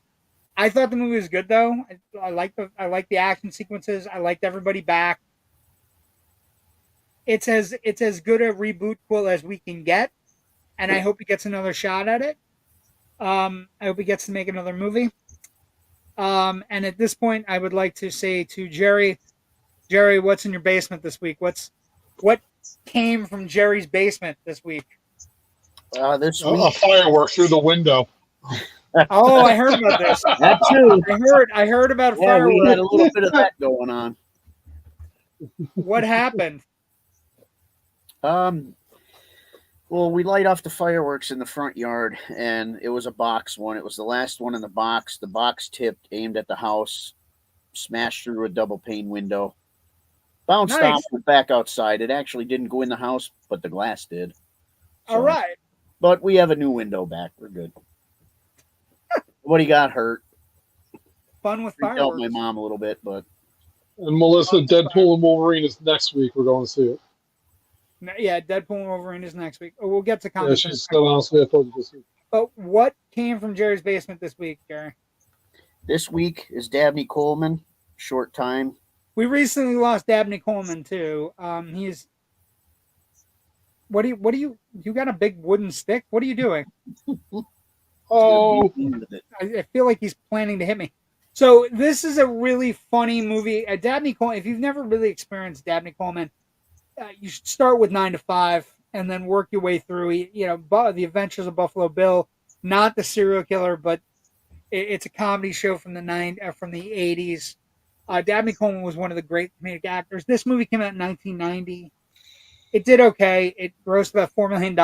I thought the movie was good though. I like the action sequences. I liked everybody back. It's as good a reboot quill as we can get, and I hope he gets another shot at it. I hope he gets to make another movie. And at this point, I would like to say to Jerry, what's in your basement this week? What came from Jerry's basement this week? This week, A firework through the window. Oh, I heard about this. that too. I heard about a Yeah, firework. we had a little bit of that going on. What happened? Well, we light off the fireworks in the front yard, and it was a box one. It was the last one in the box. The box tipped, aimed at the house, smashed through a double pane window, bounced Nice. off, went back outside. It actually didn't go in the house, but the glass did. So, All right. But we have a new window back. We're good. Nobody got hurt. Fun with Freaked out fireworks. my mom a little bit, but And Melissa, Deadpool and Wolverine is next week. We're going to see it. Yeah, Deadpool and Wolverine is next week. Oh, we'll get to Yeah, comments. she's still honestly, I told you this week. But what came from Jerry's basement this week, Jerry? this week is Dabney Coleman. Short time. We recently lost Dabney Coleman too. He's. What do you got a big wooden stick? What are you doing? Oh, I feel like he's planning to hit me. So this is a really funny movie. Dabney Coleman. If you've never really experienced Dabney Coleman, you should start with 9 to 5 and then work your way through. The Adventures of Buffalo Bill, not the serial killer, but it's a comedy show from the 80s. Dabney Coleman was one of the great comedic actors. This movie came out in 1990. It did okay. It grossed about $4 million,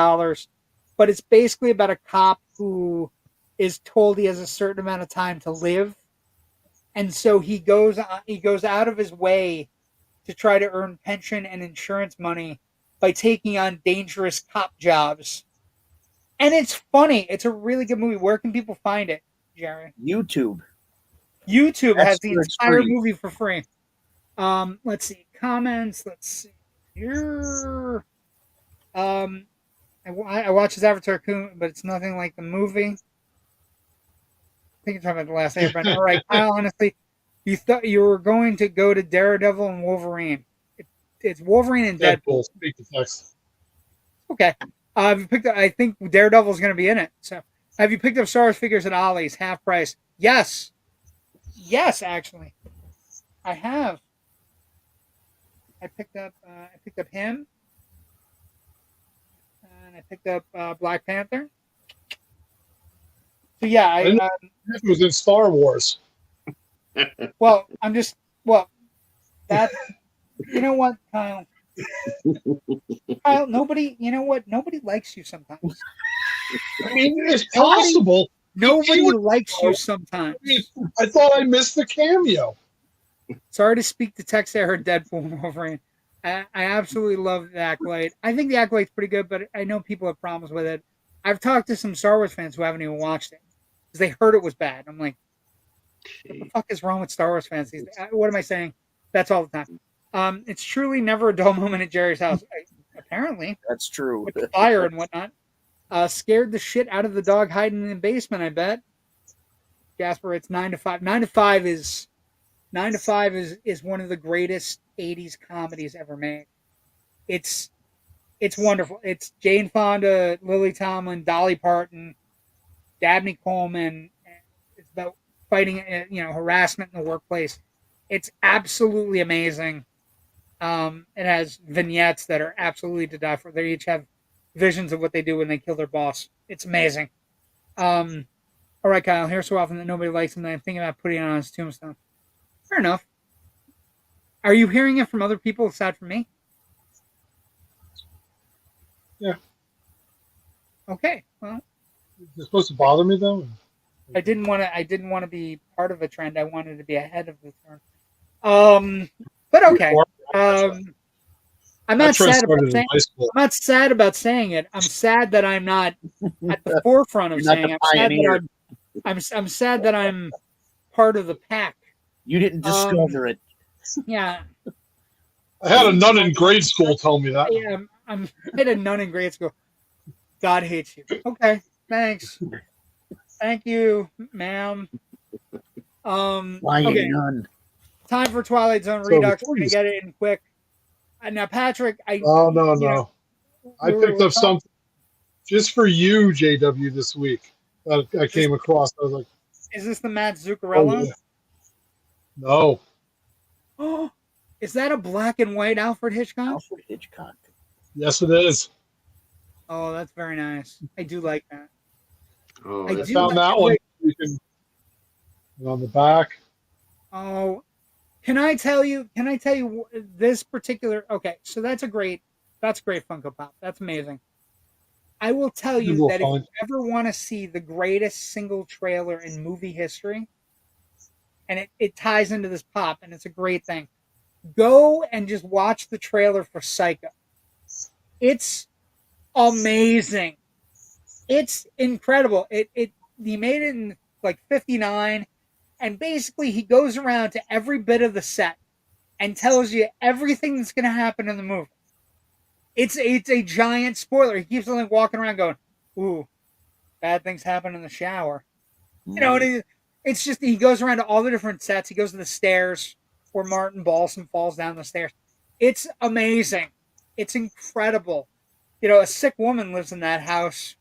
but it's basically about a cop who is told he has a certain amount of time to live, and so he goes out of his way to try to earn pension and insurance money by taking on dangerous cop jobs. And it's funny. It's a really good movie. Where can people find it, Jerry? YouTube. YouTube has the That's entire free. movie for free. Let's see. Comments. Let's see. Here. I watched his Avatar, but it's nothing like the movie. I think you're talking about The Last Airbender. All right, Kyle, honestly, you thought you were going to go to Daredevil and Wolverine. It's Wolverine and Deadpool. Speak the text. Okay. Have you picked up, I think Daredevil is going to be in it. So, have you picked up Star Wars figures at Ollie's half price? Yes. Yes, actually, I have. I picked up him, and I picked up Black Panther. So yeah, It was in Star Wars. that. You know what, Kyle? Kyle, nobody likes you sometimes. I mean, it's Nobody- possible. Nobody would- likes you sometimes. I thought I missed the cameo. Sorry to speak to text error Deadpool and Wolverine. I absolutely love the Acolyte. I think the Acolyte's pretty good, but I know people have problems with it. I've talked to some Star Wars fans who haven't even watched it because they heard it was bad. I'm like, what the fuck is wrong with Star Wars fans? What am I saying? That's all the time. It's truly never a dull moment at Jerry's house. Apparently, That's true. with the fire and whatnot. Scared the shit out of the dog hiding in the basement, I bet. Jasper, it's 9 to 5. 9 to 5 is one of the greatest 80s comedies ever made. It's wonderful. It's Jane Fonda, Lily Tomlin, Dolly Parton, Dabney Coleman. It's about fighting, harassment in the workplace. It's absolutely amazing. It has vignettes that are absolutely to die for. They each have visions of what they do when they kill their boss. It's amazing. All right, Kyle. Here's so often that nobody likes him that I'm thinking about putting it on his tombstone. Fair enough. Are you hearing it from other people aside from me? Yeah. Okay. Well, It's supposed to bother me though. I didn't want to be part of a trend. I wanted to be ahead of the trend. But okay. I'm not sad about saying it. I'm sad that I'm not at the forefront of saying it. I'm sad that I'm part of the pack. You didn't discover it. Yeah. I had a nun in grade school tell me that. Yeah, I had a nun in grade school. God hates you. Okay, thanks. Thank you, ma'am. Okay. Nun. Time for Twilight Zone Redux. We're gonna get it in quick. Now, Patrick, No. I picked up something just for you, JW, this week that I came across. I was like, is this the Matt Zuccarello? oh, yeah. No. Oh, is that a black and white Alfred Hitchcock? Alfred Hitchcock. Yes, it is. Oh, that's very nice. I do like that. Oh, I I do found that one. You can, on the back. Oh, can I tell you this particular? Okay, so that's great Funko Pop. That's amazing. I will tell you that if you ever want to see the greatest single trailer in movie history, and it ties into this pop, and it's a great thing, go and just watch the trailer for Psycho. It's amazing. It's incredible. He made it in like 59. And basically, he goes around to every bit of the set and tells you everything that's going to happen in the movie. It's a giant spoiler. He keeps on walking around going, "Ooh, bad things happen in the shower." And it's just he goes around to all the different sets. He goes to the stairs where Martin Balsam falls down the stairs. It's amazing. It's incredible. A sick woman lives in that house.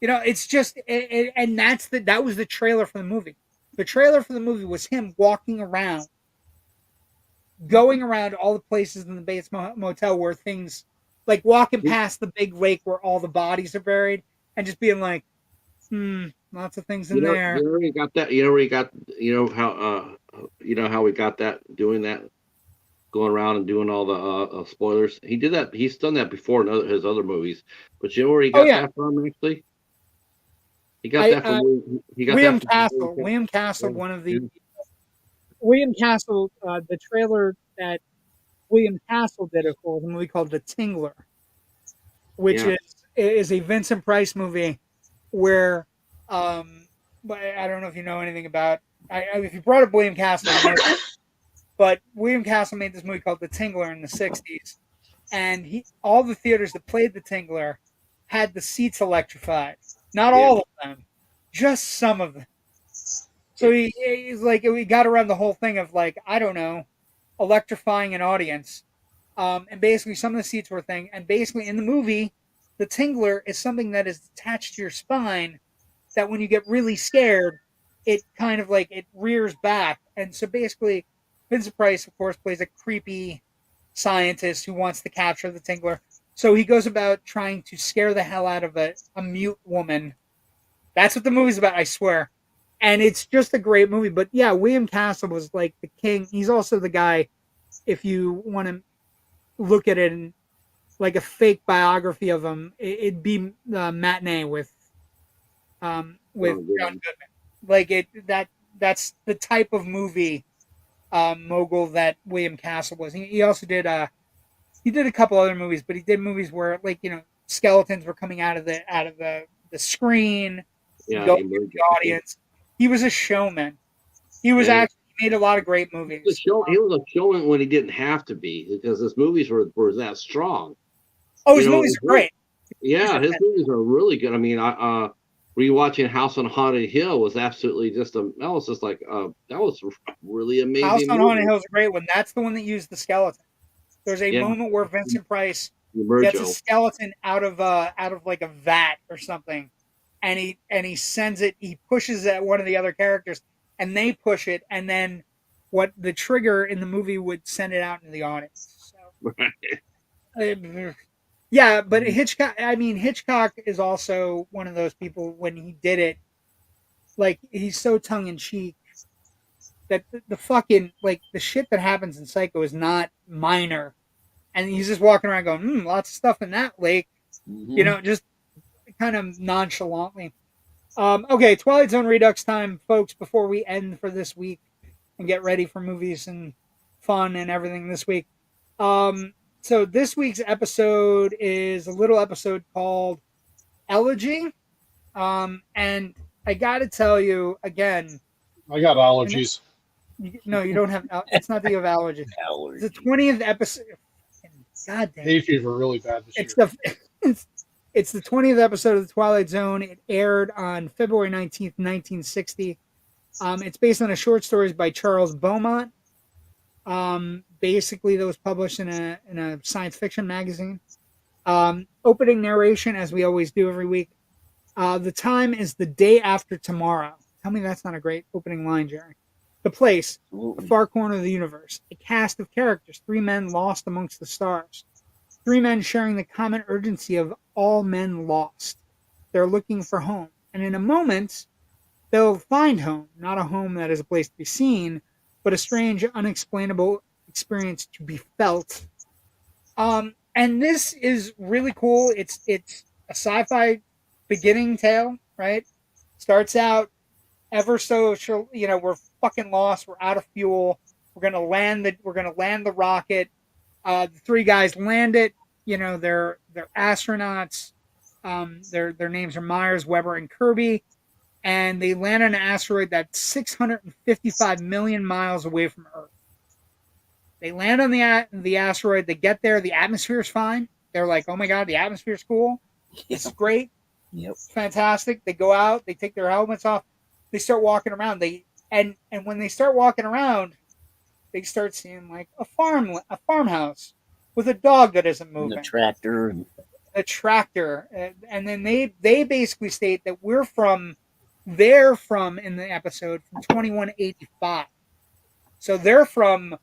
It's just and that was the trailer for the movie. The trailer for the movie was him walking around, going around all the places in the Bates Motel where things, like walking past the big lake where all the bodies are buried, and just being like, lots of things in there. You know where you got that? You know where you got? How we got that? Doing that, going around and doing all the spoilers. He did that. He's done that before in his other movies. But you know where he got that from? Actually. He got that from William Castle. William Castle, William Castle, the trailer that William Castle did, of course, a movie called The Tingler, which is a Vincent Price movie where, I don't know if you know anything about. If you brought up William Castle, but William Castle made this movie called The Tingler in the '60s, and all the theaters that played The Tingler had the seats electrified. Not all of them, just some of them. So he's like, we got around the whole thing of like, I don't know, electrifying an audience. And basically some of the seats were a thing. And basically in the movie, the Tingler is something that is attached to your spine that when you get really scared, it kind of like, it rears back. And so basically, Vincent Price, of course, plays a creepy scientist who wants to capture the Tingler. So he goes about trying to scare the hell out of a mute woman. That's what the movie's about, I swear. And it's just a great movie. But yeah, William Castle was like the king. He's also the guy, if you want to look at it in like a fake biography of him, it'd be Matinee with with Oh, John good. Goodman. Like that's the type of movie mogul that William Castle was. He also did he did a couple other movies, but he did movies where like skeletons were coming out of the screen, Yeah, going into emergent. the audience. He was a showman. He was And actually he made a lot of great the movies. show, he was a showman when he didn't have to be because his movies were that strong. Oh, You his know, movies are great. yeah, his movies are really good. I mean, rewatching House on Haunted Hill was absolutely just that was just like that was a really House amazing on Haunted movie. Hill is a great one. That's the one that used the skeleton. There's a Yeah, moment where Vincent Price gets a Emergo. skeleton out of like a vat or something, and he sends it. He pushes at one of the other characters, and they push it, and then what the trigger in the movie would send it out into the audience. So, yeah, but Hitchcock. I mean, Hitchcock is also one of those people when he did it. Like he's so tongue in cheek that the fucking like the shit that happens in Psycho is not minor, and he's just walking around going, lots of stuff in that lake, just kind of nonchalantly. Okay, Twilight Zone Redux time, folks. Before we end for this week and get ready for movies and fun and everything this week. So this week's episode is a little episode called Elegy. And I got to tell you again. I got allergies. No, you don't have. It's not that you have allergies. Allergy. It's the 20th episode. God damn. Hay fever really bad this It's year. it's the 20th episode of the Twilight Zone. It aired on February 19th, 1960. It's based on a short stories by Charles Beaumont. Basically, that was published in a science fiction magazine. Opening narration, as we always do every week. The time is the day after tomorrow. Tell me that's not a great opening line, Jerry. The place, the far corner of the universe. A cast of characters, 3 men lost amongst the stars. 3 men sharing the common urgency of all men lost. They're looking for home. And in a moment, they'll find home. Not a home that is a place to be seen, but a strange, unexplainable experience to be felt. And this is really cool. It's a sci-fi beginning tale, right? Starts out ever so, we're fucking lost. We're out of fuel. We're gonna land the rocket. The 3 guys land it. They're astronauts. Their names are Myers, Weber, and Kirby, and they land on an asteroid that's 655 million miles away from Earth. They land on the asteroid. They get there. The atmosphere is fine. They're like, oh my god, the atmosphere's cool. It's great. Yep. It's fantastic. They go out. They take their helmets off. They start walking around. And when they start walking around, they start seeing like a farmhouse with a dog that isn't moving. And the tractor. A tractor. And then they basically state that they're from in the episode from 2185. So they're from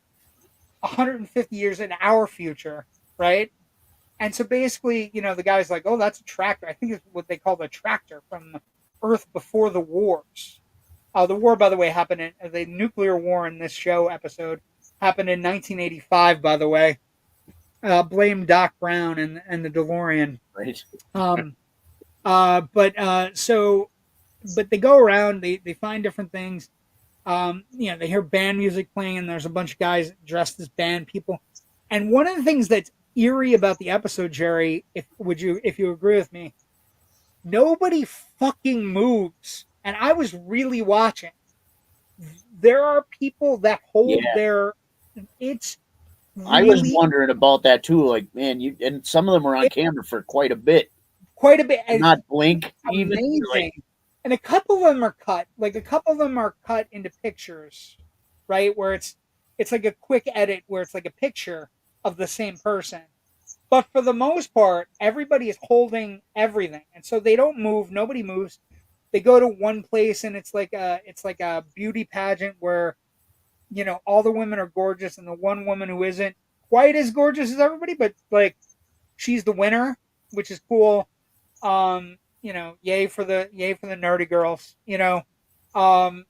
150 years in our future, right? And so basically, the guy's like, oh, that's a tractor. I think it's what they call the tractor from Earth before the wars. The war, by the way, happened in the nuclear war in this show episode happened in 1985, by the way. Blame Doc Brown and the DeLorean. Right. But they go around, they find different things. They hear band music playing, and there's a bunch of guys dressed as band people. And one of the things that's eerie about the episode, Jerry, if you agree with me, nobody fucking moves. And I was really watching. There are people that hold their. It's. Really, I was wondering about that too. Like, man, and some of them were on camera for quite a bit. Quite a bit. And not blink. Amazing. Even. Like, and a couple of them are cut. Like a couple of them are cut into pictures, right? Where it's like a quick edit where it's like a picture of the same person. But for the most part, everybody is holding everything, and so they don't move. Nobody moves. They go to one place, and it's like a beauty pageant where, all the women are gorgeous, and the one woman who isn't quite as gorgeous as everybody, but like she's the winner, which is cool. Yay for the nerdy girls.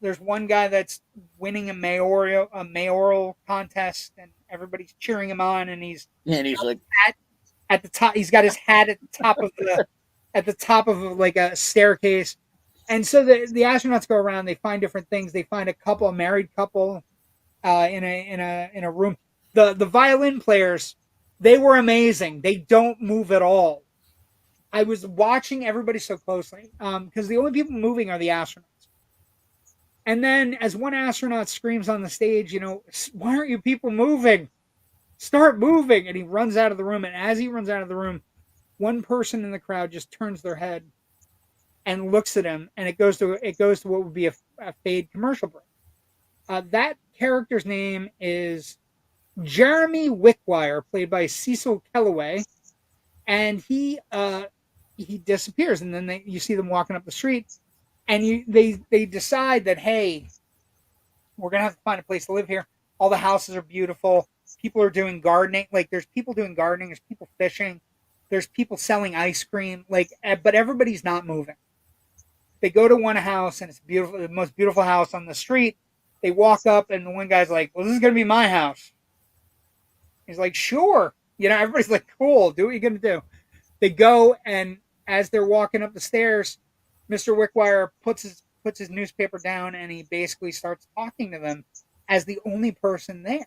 There's one guy that's winning a mayoral contest, and everybody's cheering him on, and he's like at the top. He's got his hat at the top of like a staircase. And so the astronauts go around. They find different things. They find a married couple, in a room. The violin players, they were amazing. They don't move at all. I was watching everybody so closely because the only people moving are the astronauts. And then, as one astronaut screams on the stage, why aren't you people moving? Start moving! And he runs out of the room. And as he runs out of the room, one person in the crowd just turns their head and looks at him, and it goes to what would be a fade commercial break. That character's name is Jeremy Wickwire, played by Cecil Kellaway, and he disappears, and then you see them walking up the street, and they decide that, hey, we're gonna have to find a place to live here. All the houses are beautiful. People are doing gardening. Like, there's people doing gardening. There's people fishing. There's people selling ice cream. Like, but everybody's not moving. They go to one house, and it's beautiful, the most beautiful house on the street. They walk up, and the one guy's like, well, this is going to be my house. He's like, sure. Everybody's like, cool, do what you're going to do. They go, and as they're walking up the stairs, Mr. Wickwire puts his newspaper down, and he basically starts talking to them as the only person there.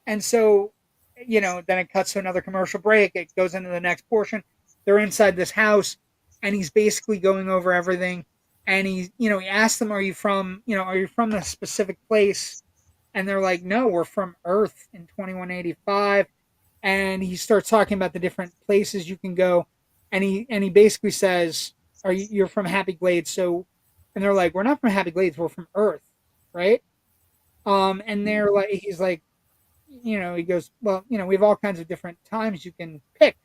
And so, then it cuts to another commercial break. It goes into the next portion. They're inside this house, and he's basically going over everything. And he asks them, are you from this specific place? And they're like, no, we're from Earth in 2185. And he starts talking about the different places you can go. And he basically says, you're from Happy Glades. So, and they're like, we're not from Happy Glades, we're from Earth. Right. And they're like, he's like, he goes, well, we have all kinds of different times you can pick.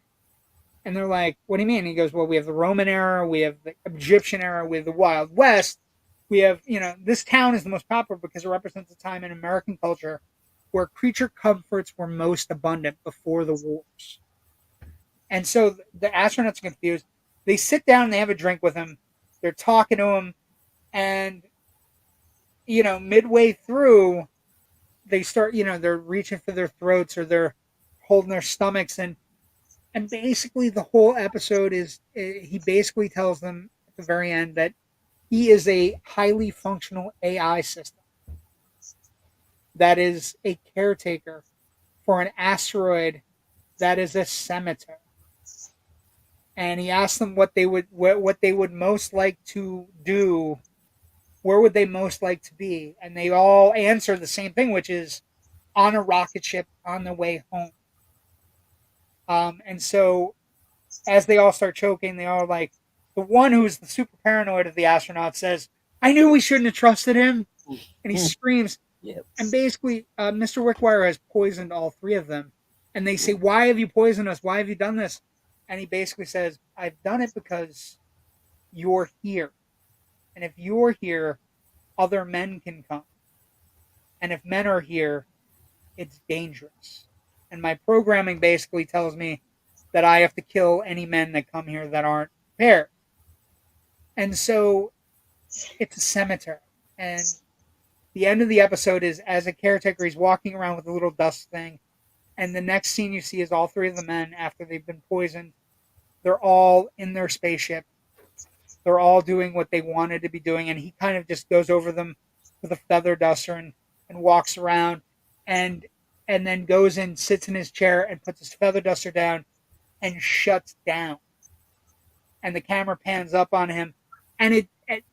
And they're like, what do you mean? He goes, well, we have the Roman era, we have the Egyptian era, we have the Wild West. We have, this town is the most popular because it represents a time in American culture where creature comforts were most abundant before the wars. And so the astronauts are confused. They sit down and they have a drink with him. They're talking to him. And, midway through, they start, they're reaching for their throats or they're holding their stomachs. And basically the whole episode is, he basically tells them at the very end that he is a highly functional AI system that is a caretaker for an asteroid that is a cemetery. And he asked them what they would most like to do. Where would they most like to be? And they all answer the same thing, which is on a rocket ship on the way home. And so as they all start choking, they all like, the one who's the super paranoid of the astronauts says, I knew we shouldn't have trusted him. And he screams. Yep. And basically, Mr. Wickwire has poisoned all three of them. And they say, why have you poisoned us? Why have you done this? And he basically says, I've done it because you're here. And if you're here, other men can come. And if men are here, it's dangerous. And my programming basically tells me that I have to kill any men that come here that aren't prepared. And so it's a cemetery. And the end of the episode is, as a caretaker, he's walking around with a little dust thing. And the next scene you see is all three of the men, after they've been poisoned, they're all in their spaceship. They're all doing what they wanted to be doing. And he kind of just goes over them with a feather duster and walks around and then goes and sits in his chair and puts his feather duster down and shuts down. And the camera pans up on him. And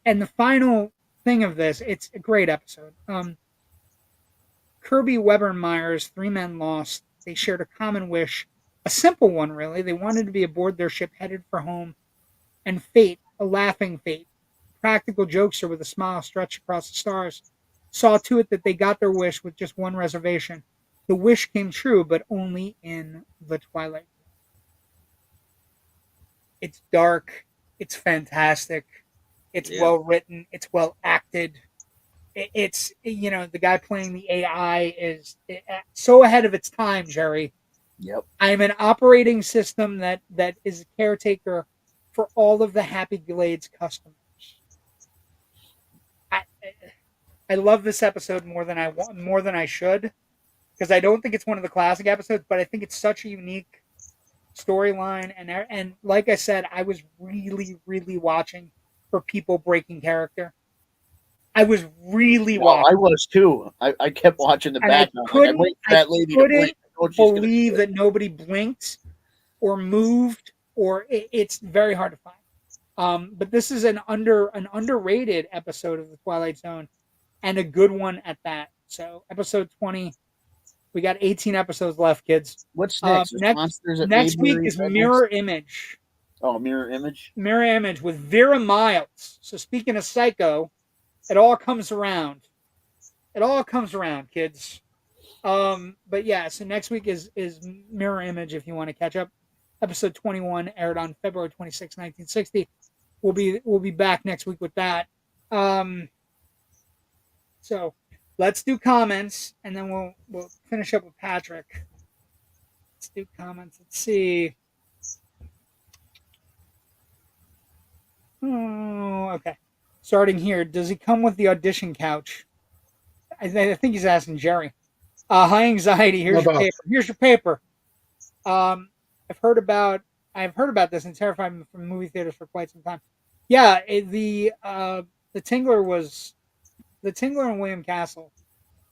the final thing of this, it's a great episode. Kirby, Weber, and Myers, three men lost. They shared a common wish, a simple one, really. They wanted to be aboard their ship headed for home. And fate, a laughing fate, practical jokester with a smile stretched across the stars, saw to it that they got their wish with just one reservation. The wish came true, but only in the Twilight. It's dark. It's fantastic. It's well written. It's well acted. It's, the guy playing the AI is so ahead of its time, Jerry. Yep. I'm an operating system that is a caretaker for all of the Happy Glades customers. I love this episode more than I should, because I don't think it's one of the classic episodes, but I think it's such a unique storyline, and like I said, I was really, really watching for people breaking character. I was really Well, I watching, was too. I kept watching the and I background. Like, I'm waiting for that lady to couldn't blink. I know she's gonna believe do it. that nobody blinked or moved, or it's very hard to find. But this is an underrated episode of the Twilight Zone, and a good one at that. So episode 20, we got 18 episodes left, kids. What's next? There's Monsters at Next week Mayberry is Redux? Mirror Image. Oh, Mirror Image. Mirror Image with Vera Miles. So speaking of Psycho, it all comes around. It all comes around, kids. But yeah, so next week is Mirror Image if you want to catch up. Episode 21 aired on February 26, 1960. We'll be back next week with that. So let's do comments, and then we'll finish up with Patrick. Let's do comments. Let's see. Oh, okay. Starting here. Does he come with the audition couch? I think he's asking Jerry. High anxiety. Here's your paper. Here's your paper. I've heard about this and terrified me from movie theaters for quite some time. Yeah, the Tingler and William Castle.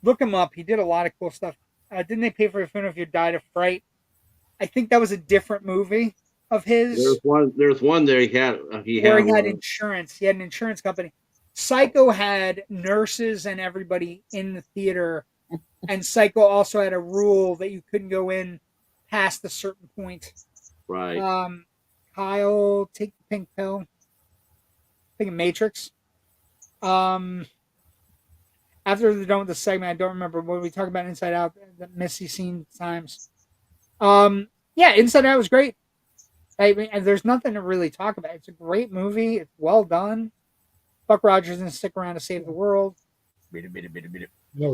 Look him up. He did a lot of cool stuff. Didn't they pay for your funeral if you died of fright? I think that was a different movie of his. There's one there he had insurance. He had an insurance company. Psycho had nurses and everybody in the theater, and Psycho also had a rule that you couldn't go in past a certain point. Right. Kyle, take the pink pill. I think Matrix. After they're done with the segment, I don't remember what we talked about. Inside Out, the messy scene times. Yeah, Inside Out was great. I mean, and there's nothing to really talk about. It's a great movie. It's well done. Buck Rogers didn't stick around to save the world. We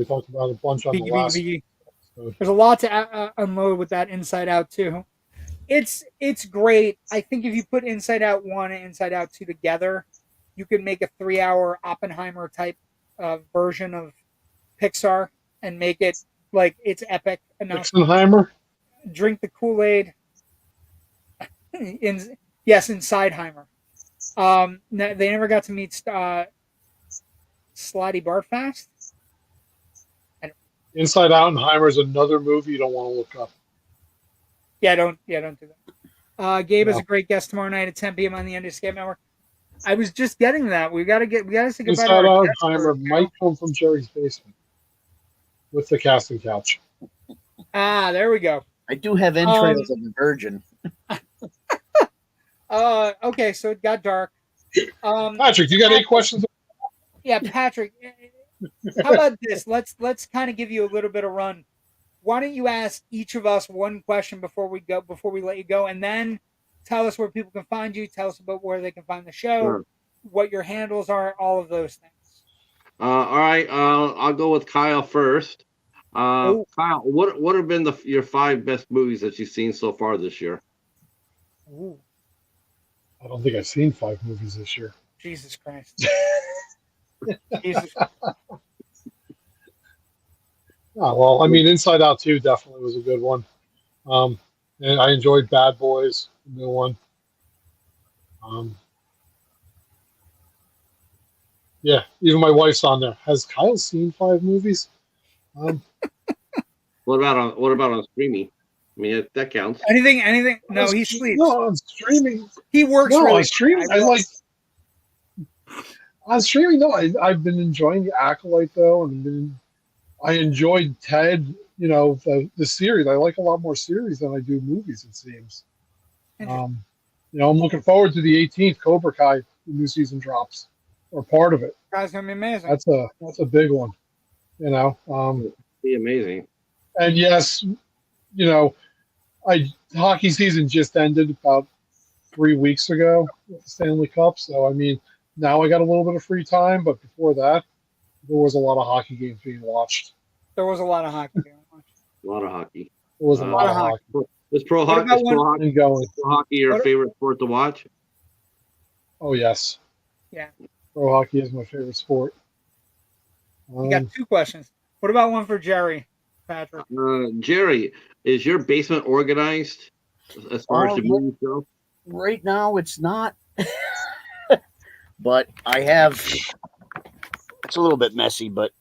talked about a bunch on the last. There's a lot to unload with that Inside Out too. It's great. I think if you put Inside Out 1 and Inside Out 2 together, you could make a 3-hour Oppenheimer type version of Pixar and make it like it's epic enough. Oppenheimer? Drink the Kool-Aid. Insideheimer. They never got to meet Slotty Bartfast. Inside Out and Heimer is another movie you don't want to look up. Yeah, don't do that. Gabe is a great guest tomorrow night at 10 p.m. on the Escape Network. I was just getting that. We gotta say goodbye. Inside Out and Heimer might come from Jerry's basement with the casting couch. There we go. I do have entrails of a virgin. Okay, so it got dark. Patrick, you got any questions? Yeah, Patrick. How about this? Let's kind of give you a little bit of run. Why don't you ask each of us one question before we let you go, and then tell us where people can find you. Tell us about where they can find the show, Sure. What your handles are, all of those things. All right. I'll go with Kyle first. Kyle, what have been your 5 best movies that you've seen so far this year? Ooh. I don't think I've seen 5 movies this year. Jesus Christ. Jesus. Well, I mean, Inside Out 2 definitely was a good one. And I enjoyed Bad Boys, the new one. Yeah, even my wife's on there. Has Kyle seen 5 movies? What about on streaming? I mean, that counts. Anything? No, he sleeps. No, on streaming. He works. No, really on streaming. On streaming. No, I've been enjoying the Acolyte though, and I enjoyed Ted. You know, the series. I like a lot more series than I do movies. It seems. I'm looking forward to the 18th Cobra Kai. The new season drops, or part of it. That's gonna be amazing. That's a big one. Be amazing. And yes, hockey season just ended about 3 weeks ago with the Stanley Cup. So I mean, now I got a little bit of free time, but before that, there was a lot of hockey games being watched. There was a lot of hockey being watched. A lot of hockey. There was a lot of hockey. Is pro hockey your favorite sport to watch? Oh yes. Yeah. Pro hockey is my favorite sport. You got 2 questions. What about one for Jerry, Patrick? Jerry, is your basement organized as far as the movies go? Right now, it's not. But I have. It's a little bit messy, but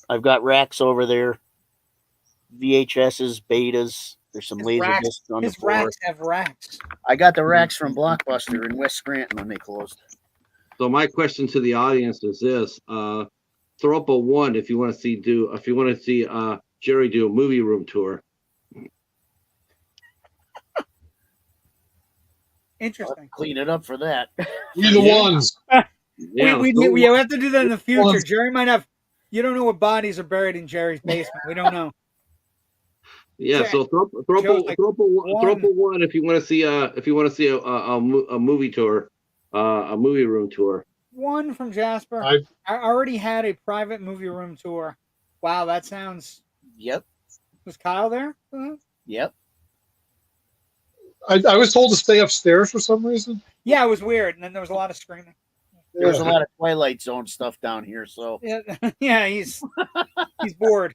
I've got racks over there, VHSs, betas. There's some laser discs on the His floor. racks have racks. I got the racks from Blockbuster in West Scranton when they closed. So my question to the audience is this: throw up a 1 if you want to see Jerry do a movie room tour. Interesting. Clean it up for that. We the ones. Yeah, we have to do that in the future. Well, Jerry might have. You don't know what bodies are buried in Jerry's basement. We don't know. yeah. So throw up a 1 if you want to see a movie tour, a movie room tour. 1 from Jasper. I already had a private movie room tour. Wow, that sounds. Yep. Was Kyle there? Yep. I was told to stay upstairs for some reason. Yeah, it was weird, and then there was a lot of screaming. There was a lot of Twilight Zone stuff down here, so Yeah, yeah, he's bored.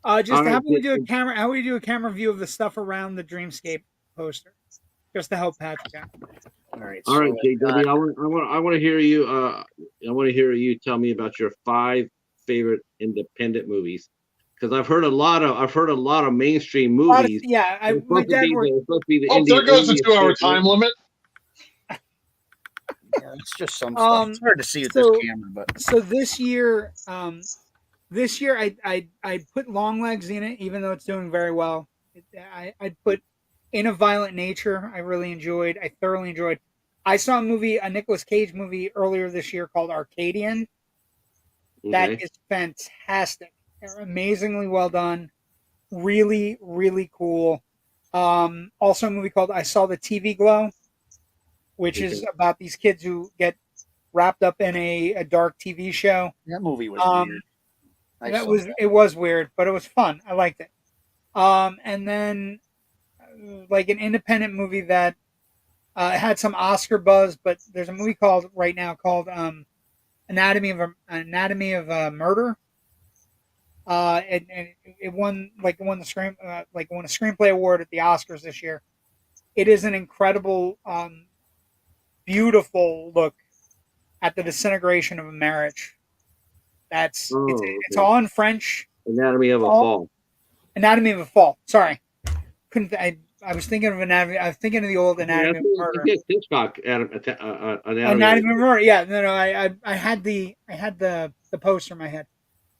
Just All right, how about we do a camera? How about we do a camera view of the stuff around the Dreamscape poster, just to help Patrick out. all right. All right, so JW, I want to hear you. I want to hear you tell me about your 5 favorite independent movies, because I've heard a lot of mainstream movies. My dad worked. Oh, there goes the 2-hour time limit. Yeah, it's just some stuff. It's hard to see with this camera, but So this year, I put Long Legs in it, even though it's doing very well. I put In a Violent Nature. I really enjoyed. I thoroughly enjoyed. I saw a Nicolas Cage movie earlier this year called Arcadian. Okay. That is fantastic. They're amazingly well done. Really, really cool. Also a movie called I Saw the TV Glow, which is about these kids who get wrapped up in a dark TV show. that movie was weird. It was weird, but it was fun. I liked it. And then like an independent movie that had some Oscar buzz, but there's a movie called Anatomy of a Murder. And it won a screenplay award at the Oscars this year. It is an incredible, beautiful look at the disintegration of a marriage. It's all in French. Anatomy of a Fall. Anatomy of a Fall. Sorry, I was thinking of Anatomy. I was thinking of the old Anatomy of Murder. Hitchcock, Anatomy of Murder. Yeah, no. I had the poster in my head.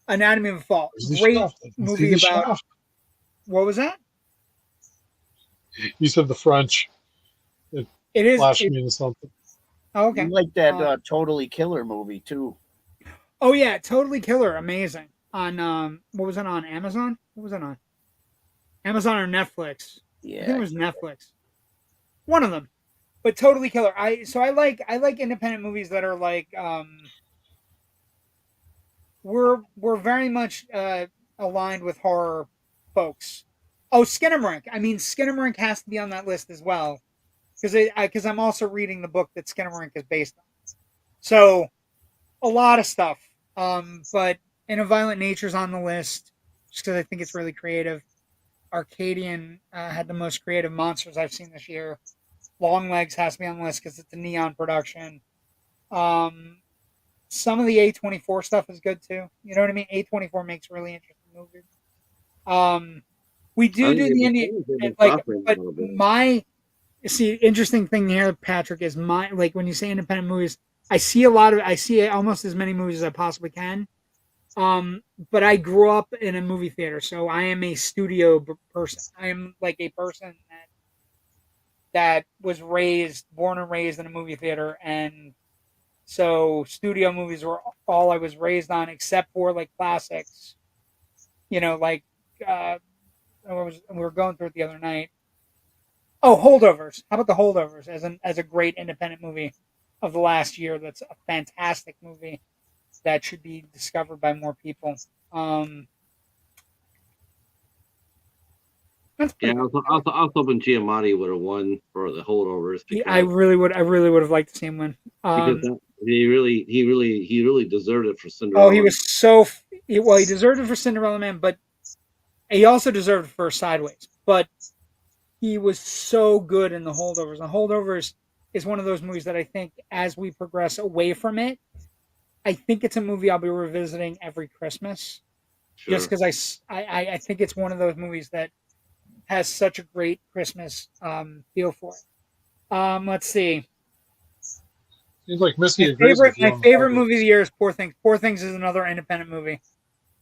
Anatomy of a Fall. Great movie about. What was that? You said the French. It is. Flashed me into something. Oh, okay. I like that Totally Killer movie too. Oh yeah, Totally Killer, amazing. On what was it on Amazon? What was it on? Amazon or Netflix? Yeah, I think it was Netflix. One of them. But Totally Killer. I like independent movies that are like we're very much aligned with horror folks. Oh, Skinamarink. I mean, Skinamarink has to be on that list as well, because I'm also reading the book that Skinamarink is based on. So, a lot of stuff. But In a Violent Nature's on the list, just because I think it's really creative. Arcadian had the most creative monsters I've seen this year. Long Legs has to be on the list because it's a Neon production. Some of the A24 stuff is good too. You know what I mean? A24 makes really interesting movies. We do the Indian, but interesting thing here, Patrick, is when you say independent movies, I see almost as many movies as I possibly can. But I grew up in a movie theater, so I am a studio person. I am like a person that was born and raised in a movie theater, and so studio movies were all I was raised on, except for like classics. You know, like we were going through it the other night. Oh, Holdovers. How about The Holdovers as a great independent movie of the last year? That's a fantastic movie that should be discovered by more people. Yeah, I was hoping Giamatti would have won for The Holdovers. I really would have liked to see him win. Because he really deserved it for Cinderella. Oh, he was he deserved it for Cinderella Man, but he also deserved it for Sideways. But he was so good in The Holdovers. The Holdovers, is one of those movies that I think as we progress away from it, I think it's a movie I'll be revisiting every Christmas. Sure. Just because I think it's one of those movies that has such a great Christmas feel for it. Let's see. Seems like Missy agrees with you My on the favorite Hogwarts. movie of the year is Poor Things. Poor Things is another independent movie,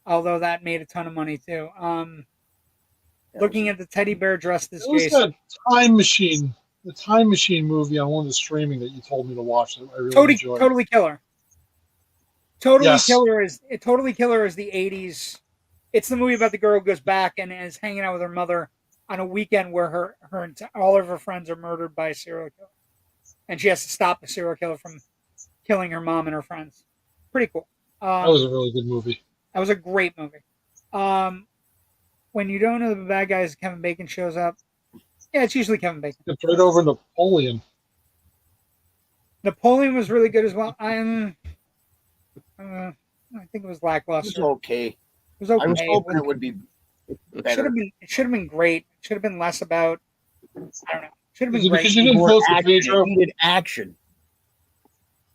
although that made a ton of money too. Looking at the teddy bear dressed as It was Jason. that the Time Machine movie on one of the streaming that you told me to watch that I really enjoyed. Totally Killer. Totally Yes. Killer is the 80s. It's the movie about the girl who goes back and is hanging out with her mother on a weekend where all of her friends are murdered by a serial killer, and she has to stop the serial killer from killing her mom and her friends. Pretty cool. That was a really good movie. That was a great movie. When you don't know the bad guys, Kevin Bacon shows up. Yeah, it's usually Kevin Bacon. It's right over Napoleon. Napoleon was really good as well. I think it was It lackluster. was okay. It was okay. I was hoping it would be better. It should have been great. It should have been less about. I don't know. It should have Is been it great. because you didn't More vote for action. It Pedro? needed action.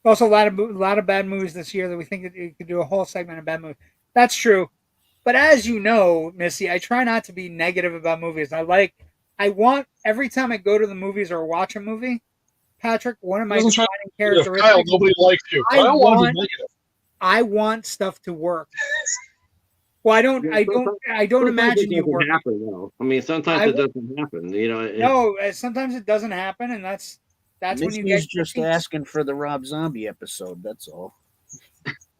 Also, a lot of bad movies this year that we think that you could do a whole segment of bad movies. That's true. But as you know, Missy, I try not to be negative about movies. I want every time I go to the movies or watch a movie, Patrick, one of my Doesn't try defining Kyle, characteristics. nobody likes you. I don't want to be negative. I want stuff to work. Well, I don't imagine you it doesn't working. happen, though. I mean, sometimes it doesn't happen. You know. No, sometimes it doesn't happen, and that's when you get Missy's just asking for the Rob Zombie episode. That's all.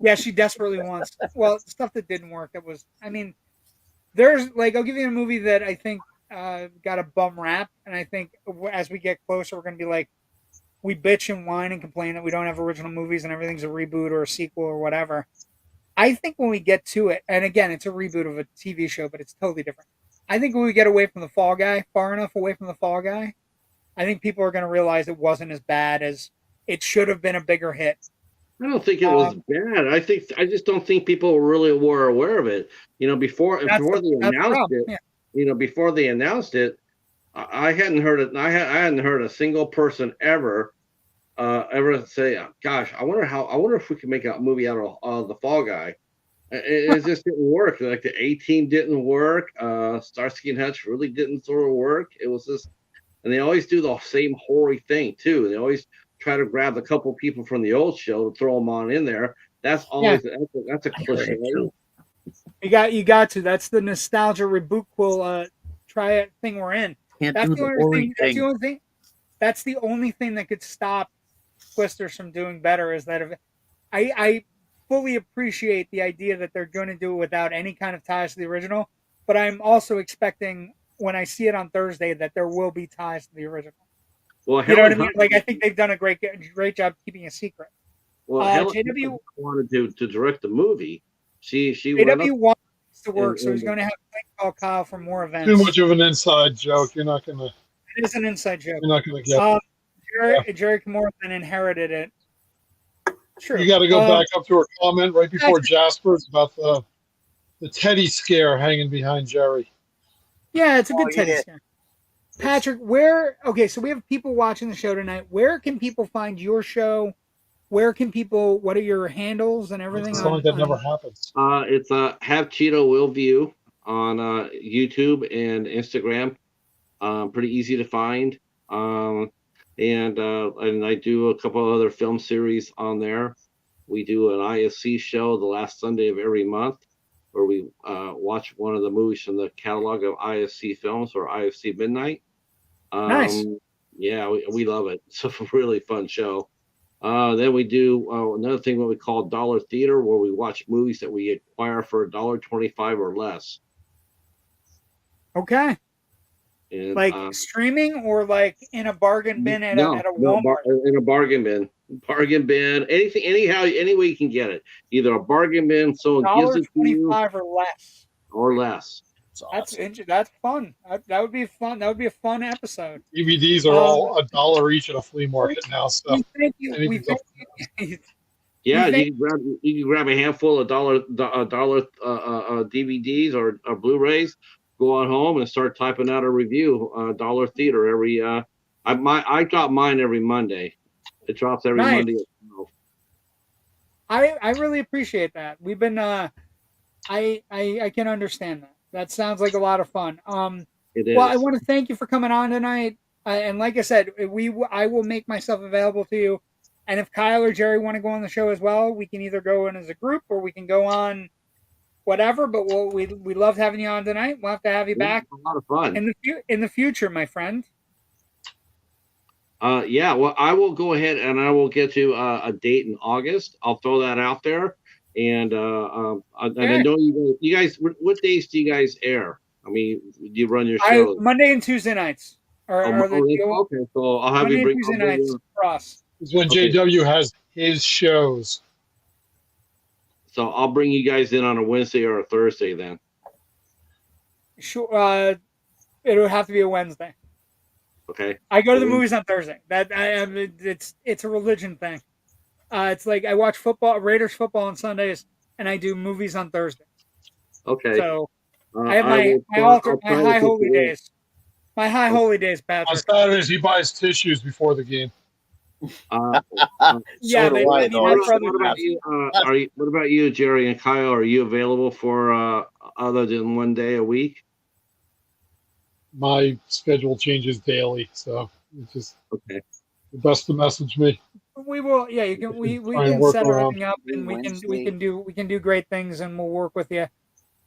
Yeah, she desperately wants. Well, stuff that didn't work. That was. I mean, there's I'll give you a movie that I think got a bum rap, and I think as we get closer, we're going to be like, we bitch and whine and complain that we don't have original movies and everything's a reboot or a sequel or whatever. I think when we get to it, and again, it's a reboot of a TV show, but it's totally different. I think when we get away from the Fall Guy, far enough away from the Fall Guy, I think people are going to realize it wasn't as bad as it should have been. A bigger hit. I don't think it was bad. I just don't think people really were aware of it. You know, before they announced it. Yeah. You know, before they announced it, I hadn't heard it. I hadn't heard a single person ever say, "Gosh, I wonder if we could make a movie out of the Fall Guy." It just didn't work. Like the A-Team didn't work. Starsky and Hutch really didn't sort of work. It was just, and they always do the same hoary thing too. They always try to grab a couple people from the old show to throw them on in there. That's always that's a cliche. You got to. That's the nostalgia reboot try it thing we're in. That's the only thing. That's the only thing that could stop Twisters from doing better. Is that I fully appreciate the idea that they're going to do it without any kind of ties to the original, but I'm also expecting when I see it on Thursday that there will be ties to the original. Well, you know what I mean? Like I think they've done a great job keeping a secret. Well, JW wanted to direct the movie. She JW wants to work, so he's going to have to call Kyle for more events. Too much of an inside joke. You're not going to. It is an inside joke. You're not going to get. Jerry Kamora then inherited it. True. You got to go back up to her comment right before Jasper's about the teddy scare hanging behind Jerry. Yeah, it's a good teddy scare. Patrick, so we have people watching the show tonight. Where can people find your show? What are your handles and everything? That never happens. It's Have Cheeto Will View on YouTube and Instagram. Pretty easy to find. And I do a couple of other film series on there. We do an ISC show the last Sunday of every month, where we watch one of the movies from the catalog of IFC films or IFC Midnight. Nice. Yeah, we love it. It's a really fun show. Then we do another thing, what we call Dollar Theater, where we watch movies that we acquire for $1.25 or less. Okay. And, like streaming or like in a bargain bin at a Walmart? In a bargain bin. Bargain bin. Anything, anyhow, any way you can get it. Either a bargain bin, someone gives it to you. $1.25 or less. Or less. That's fun. That would be fun. That would be a fun episode. DVDs are all $1 each at a flea market now. So yeah, you can grab a handful of dollar DVDs or Blu-rays. Go on home and start typing out a review. Dollar Theater every I drop mine every Monday. It drops every Nice. Monday. I really appreciate that. We've been I can understand that. That sounds like a lot of fun. It Well, I is. want to thank you for coming on tonight. And like I said, I will make myself available to you. And if Kyle or Jerry want to go on the show as well, we can either go in as a group or we can go on whatever. But we loved having you on tonight. We'll have to have you Yeah, back it's a lot of fun. in the future, my friend. Yeah, well, I will go ahead and I will get you a date in August. I'll throw that out there. And I know you guys. What days do you guys air? I mean, do you run your shows? Monday and Tuesday nights Okay, so I'll have Monday you and bring. Tuesday nights for us. It's when Okay. JW has his shows. So I'll bring you guys in on a Wednesday or a Thursday then. Sure, it'll have to be a Wednesday. Okay. I go to the movies on Thursday. It's a religion thing. It's like I watch football, Raiders football on Sundays, and I do movies on Thursdays. Okay. So I have my high holy days. My high holy days, On Patrick. Saturdays, he buys tissues before the game. Yeah, do they- I, I though. mean, I that's should brother- What about you? What about you, Jerry and Kyle? Are you available for other than one day a week? My schedule changes daily, so it's just Okay. the best to message me. We will. Yeah, you can. We Try and can work set around. everything up, and we Wednesday. can do great things, and we'll work with you.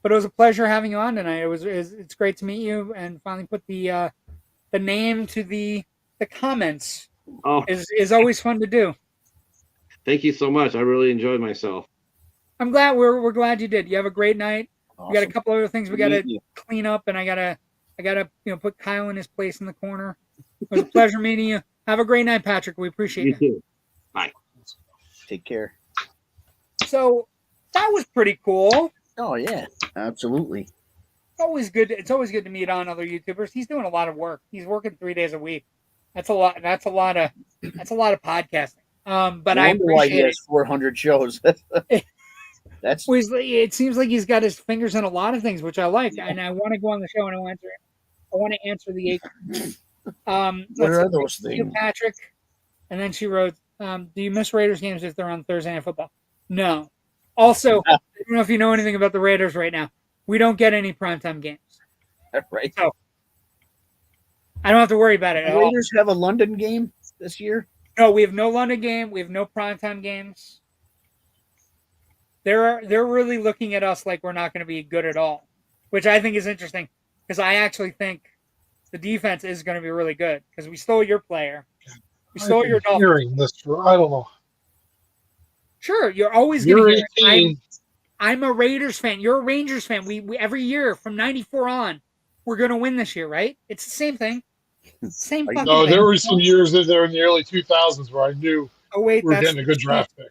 But it was a pleasure having you on tonight. It's great to meet you, and finally put the name to the comments. Oh, Is always fun to do. thank you so much. I really enjoyed myself. I'm glad we're glad you did. You have a great night. We got a Awesome. couple other things we got to Meet you. clean up, and I gotta put Kyle in his place in the corner. It was a pleasure meeting you. Have a great night, Patrick. We appreciate You you. too. Take care. So that was pretty cool. Oh yeah, absolutely. Always good. It's always good to meet on other YouTubers. He's doing a lot of work. He's working 3 days a week. That's a lot. That's a lot of podcasting. But I wonder why he appreciate has 400 shows. That's it. It seems like he's got his fingers in a lot of things, which I like, and I want to go on the show and I want to answer the 8. what let's are see. those Thank you, things? Patrick? And then she wrote, "Do you miss Raiders games if they're on Thursday Night Football?" No. Also, I don't know if you know anything about the Raiders right now. We don't get any primetime games. Right. So I don't have to worry about it at The all. Raiders have a London game this year. No, we have no London game. We have no primetime games. They're really looking at us like we're not going to be good at all, which I think is interesting because I actually think the defense is going to be really good because we stole your player. We stole I've your been Dolphins. hearing this for, I don't know. Sure, you're always going You're to hear it. 18. I'm a Raiders fan. You're a Rangers fan. We every year from '94 on, we're going to win this year, right? It's the same thing. Same fucking No, thing. there were some years in there in the early 2000s where I knew Oh wait, we were that's getting a good draft pick.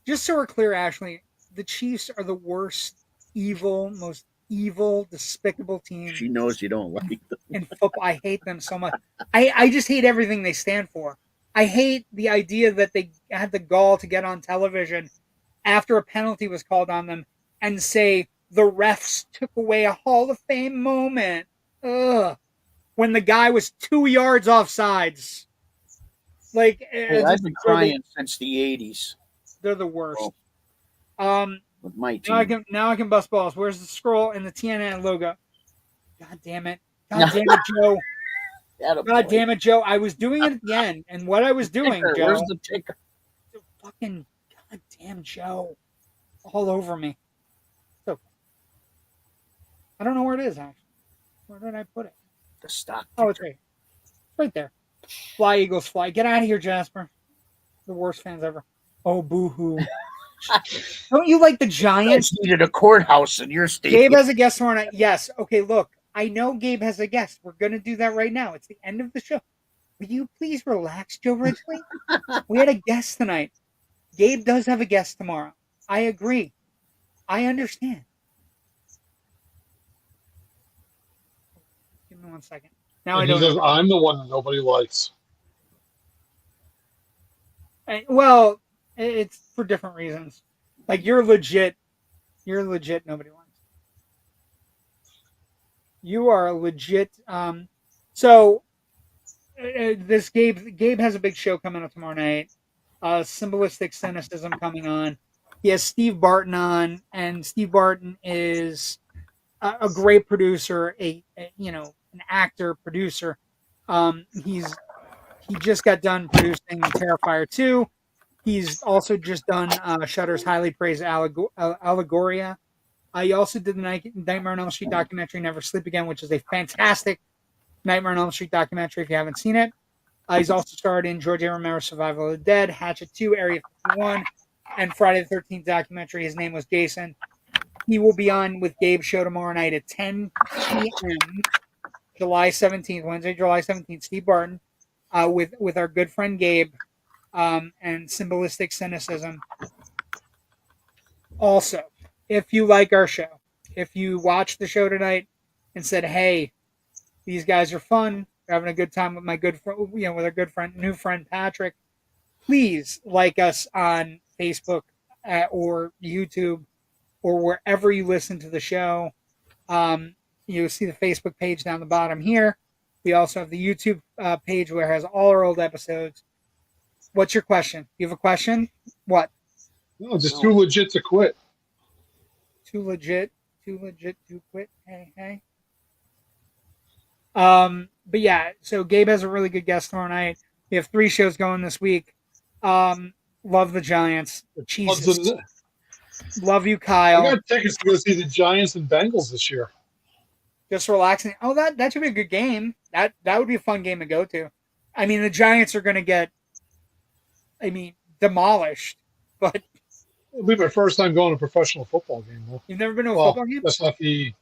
Just so we're clear, Ashley, the Chiefs are the worst, most evil, despicable team She knows you don't like them. in football. I hate them so much. I just hate everything they stand for. I hate the idea that they had the gall to get on television after a penalty was called on them and say the refs took away a Hall of Fame moment. Ugh. When the guy was 2 yards offsides. Like, Hey, I've been crying since the 80s they're the worst. with my team. Now I can bust balls. Where's the scroll and the TNN logo? God damn it. God damn it, Joe. God damn it, Joe. I was doing it at the end. And what I was doing, Joe. Where's the ticker? Fucking goddamn Joe. All over me. So I don't know where it is, actually. Where did I put it? The stock. Oh, it's right. It's right there. Fly, Eagles, fly. Get out of here, Jasper. The worst fans ever. Oh, boo-hoo. Don't you like the You Giants? guys needed a courthouse in your state. Gabe has a guest tomorrow night. Yes. Okay, look. I know Gabe has a guest. We're going to do that right now. It's the end of the show. Will you please relax, Joe Ridgely? We had a guest tonight. Gabe does have a guest tomorrow. I agree. I understand. Give me 1 second. Now I And he don't says, know. I'm the one that nobody likes. Well, it's for different reasons. Like you're legit. Nobody wants. You are legit. So this Gabe has a big show coming up tomorrow night. Symbolistic Cynicism coming on. He has Steve Barton on, and Steve Barton is a great producer, an actor producer. He just got done producing Terrifier 2. He's also just done Shudder's highly praised Allegoria. He also did the Nightmare on Elm Street documentary Never Sleep Again, which is a fantastic Nightmare on Elm Street documentary if you haven't seen it. He's also starred in George A. Romero's Survival of the Dead, Hatchet 2, Area 51, and Friday the 13th documentary. His name was Jason. He will be on with Gabe's show tomorrow night at 10 p.m. July 17th, Wednesday, July 17th, Steve Barton, with our good friend Gabe and Symbolistic Cynicism. Also, if you like our show, if you watched the show tonight and said, hey, these guys are fun, we're having a good time with my good friend, with our good friend, new friend Patrick, please like us on Facebook or YouTube or wherever you listen to the show. You'll see the Facebook page down the bottom here. We also have the YouTube page where it has all our old episodes. What's your question? You have a question? What? No, just too legit to quit. Too legit to quit. Hey. But yeah, so Gabe has a really good guest tomorrow night. We have 3 shows going this week. Love the Giants. Jesus. Love you, Kyle. I got tickets to go see the Giants and Bengals this year. Just relaxing. Oh, that should be a good game. That would be a fun game to go to. I mean, the Giants are going to get, demolished. But it'll be my first time going to a professional football game, though. You've never been to a football game? That's not the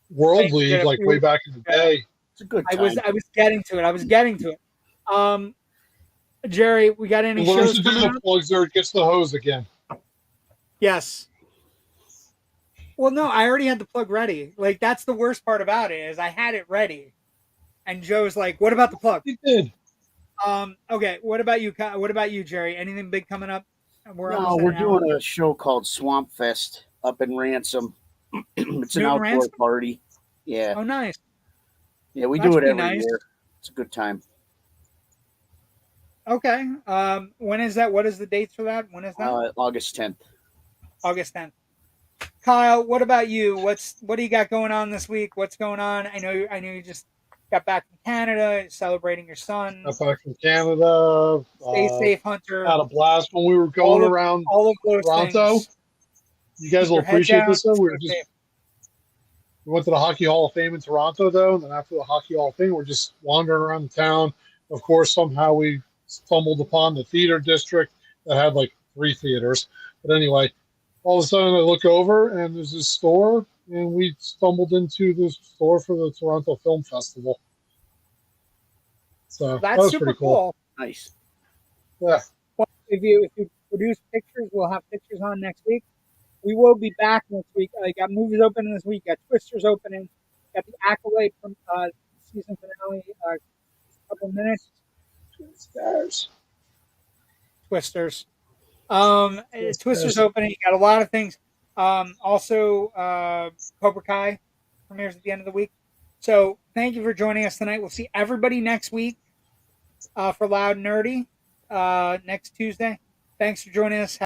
World League, like way back in the day. It's a good time. I was getting to it. Jerry, we got any shows coming up? Plugs there, gets the hose again. Yes. Well, no, I already had the plug ready. Like, that's the worst part about it is I had it ready. And Joe's like, what about the plug? He did. Okay, what about you? What about you, Jerry? Anything big coming up? We're doing a show called Swamp Fest up in Ransom. It's an outdoor party. Yeah. Oh, nice. Yeah, we do it every year. It's a good time. Okay. When is that? What is the dates for that? When is that? August 10th. August 10th. Kyle, what about you? What do you got going on this week? What's going on? I know you just got back from Canada, celebrating your son. Got back from Canada. Stay safe, Hunter. Had a blast when we were going around all of those Toronto. Things. You guys will appreciate this, though. We went to the Hockey Hall of Fame in Toronto, though, and then after the Hockey Hall of Fame, we're just wandering around the town. Of course, somehow we stumbled upon the theater district that had like 3 theaters. But anyway, all of a sudden I look over and there's this store, and we stumbled into this store for the Toronto Film Festival. So that's that was super pretty cool. Nice. Yeah. Well, if you produce pictures, we'll have pictures on next week. We will be back next week. I got movies opening this week. Got Twisters opening. Got the Accolade from season finale. A couple minutes. Twisters. Twisters opening. You got a lot of things. Also, Cobra Kai premieres at the end of the week. So thank you for joining us tonight. We'll see everybody next week for Loud and Nerdy next Tuesday. Thanks for joining us.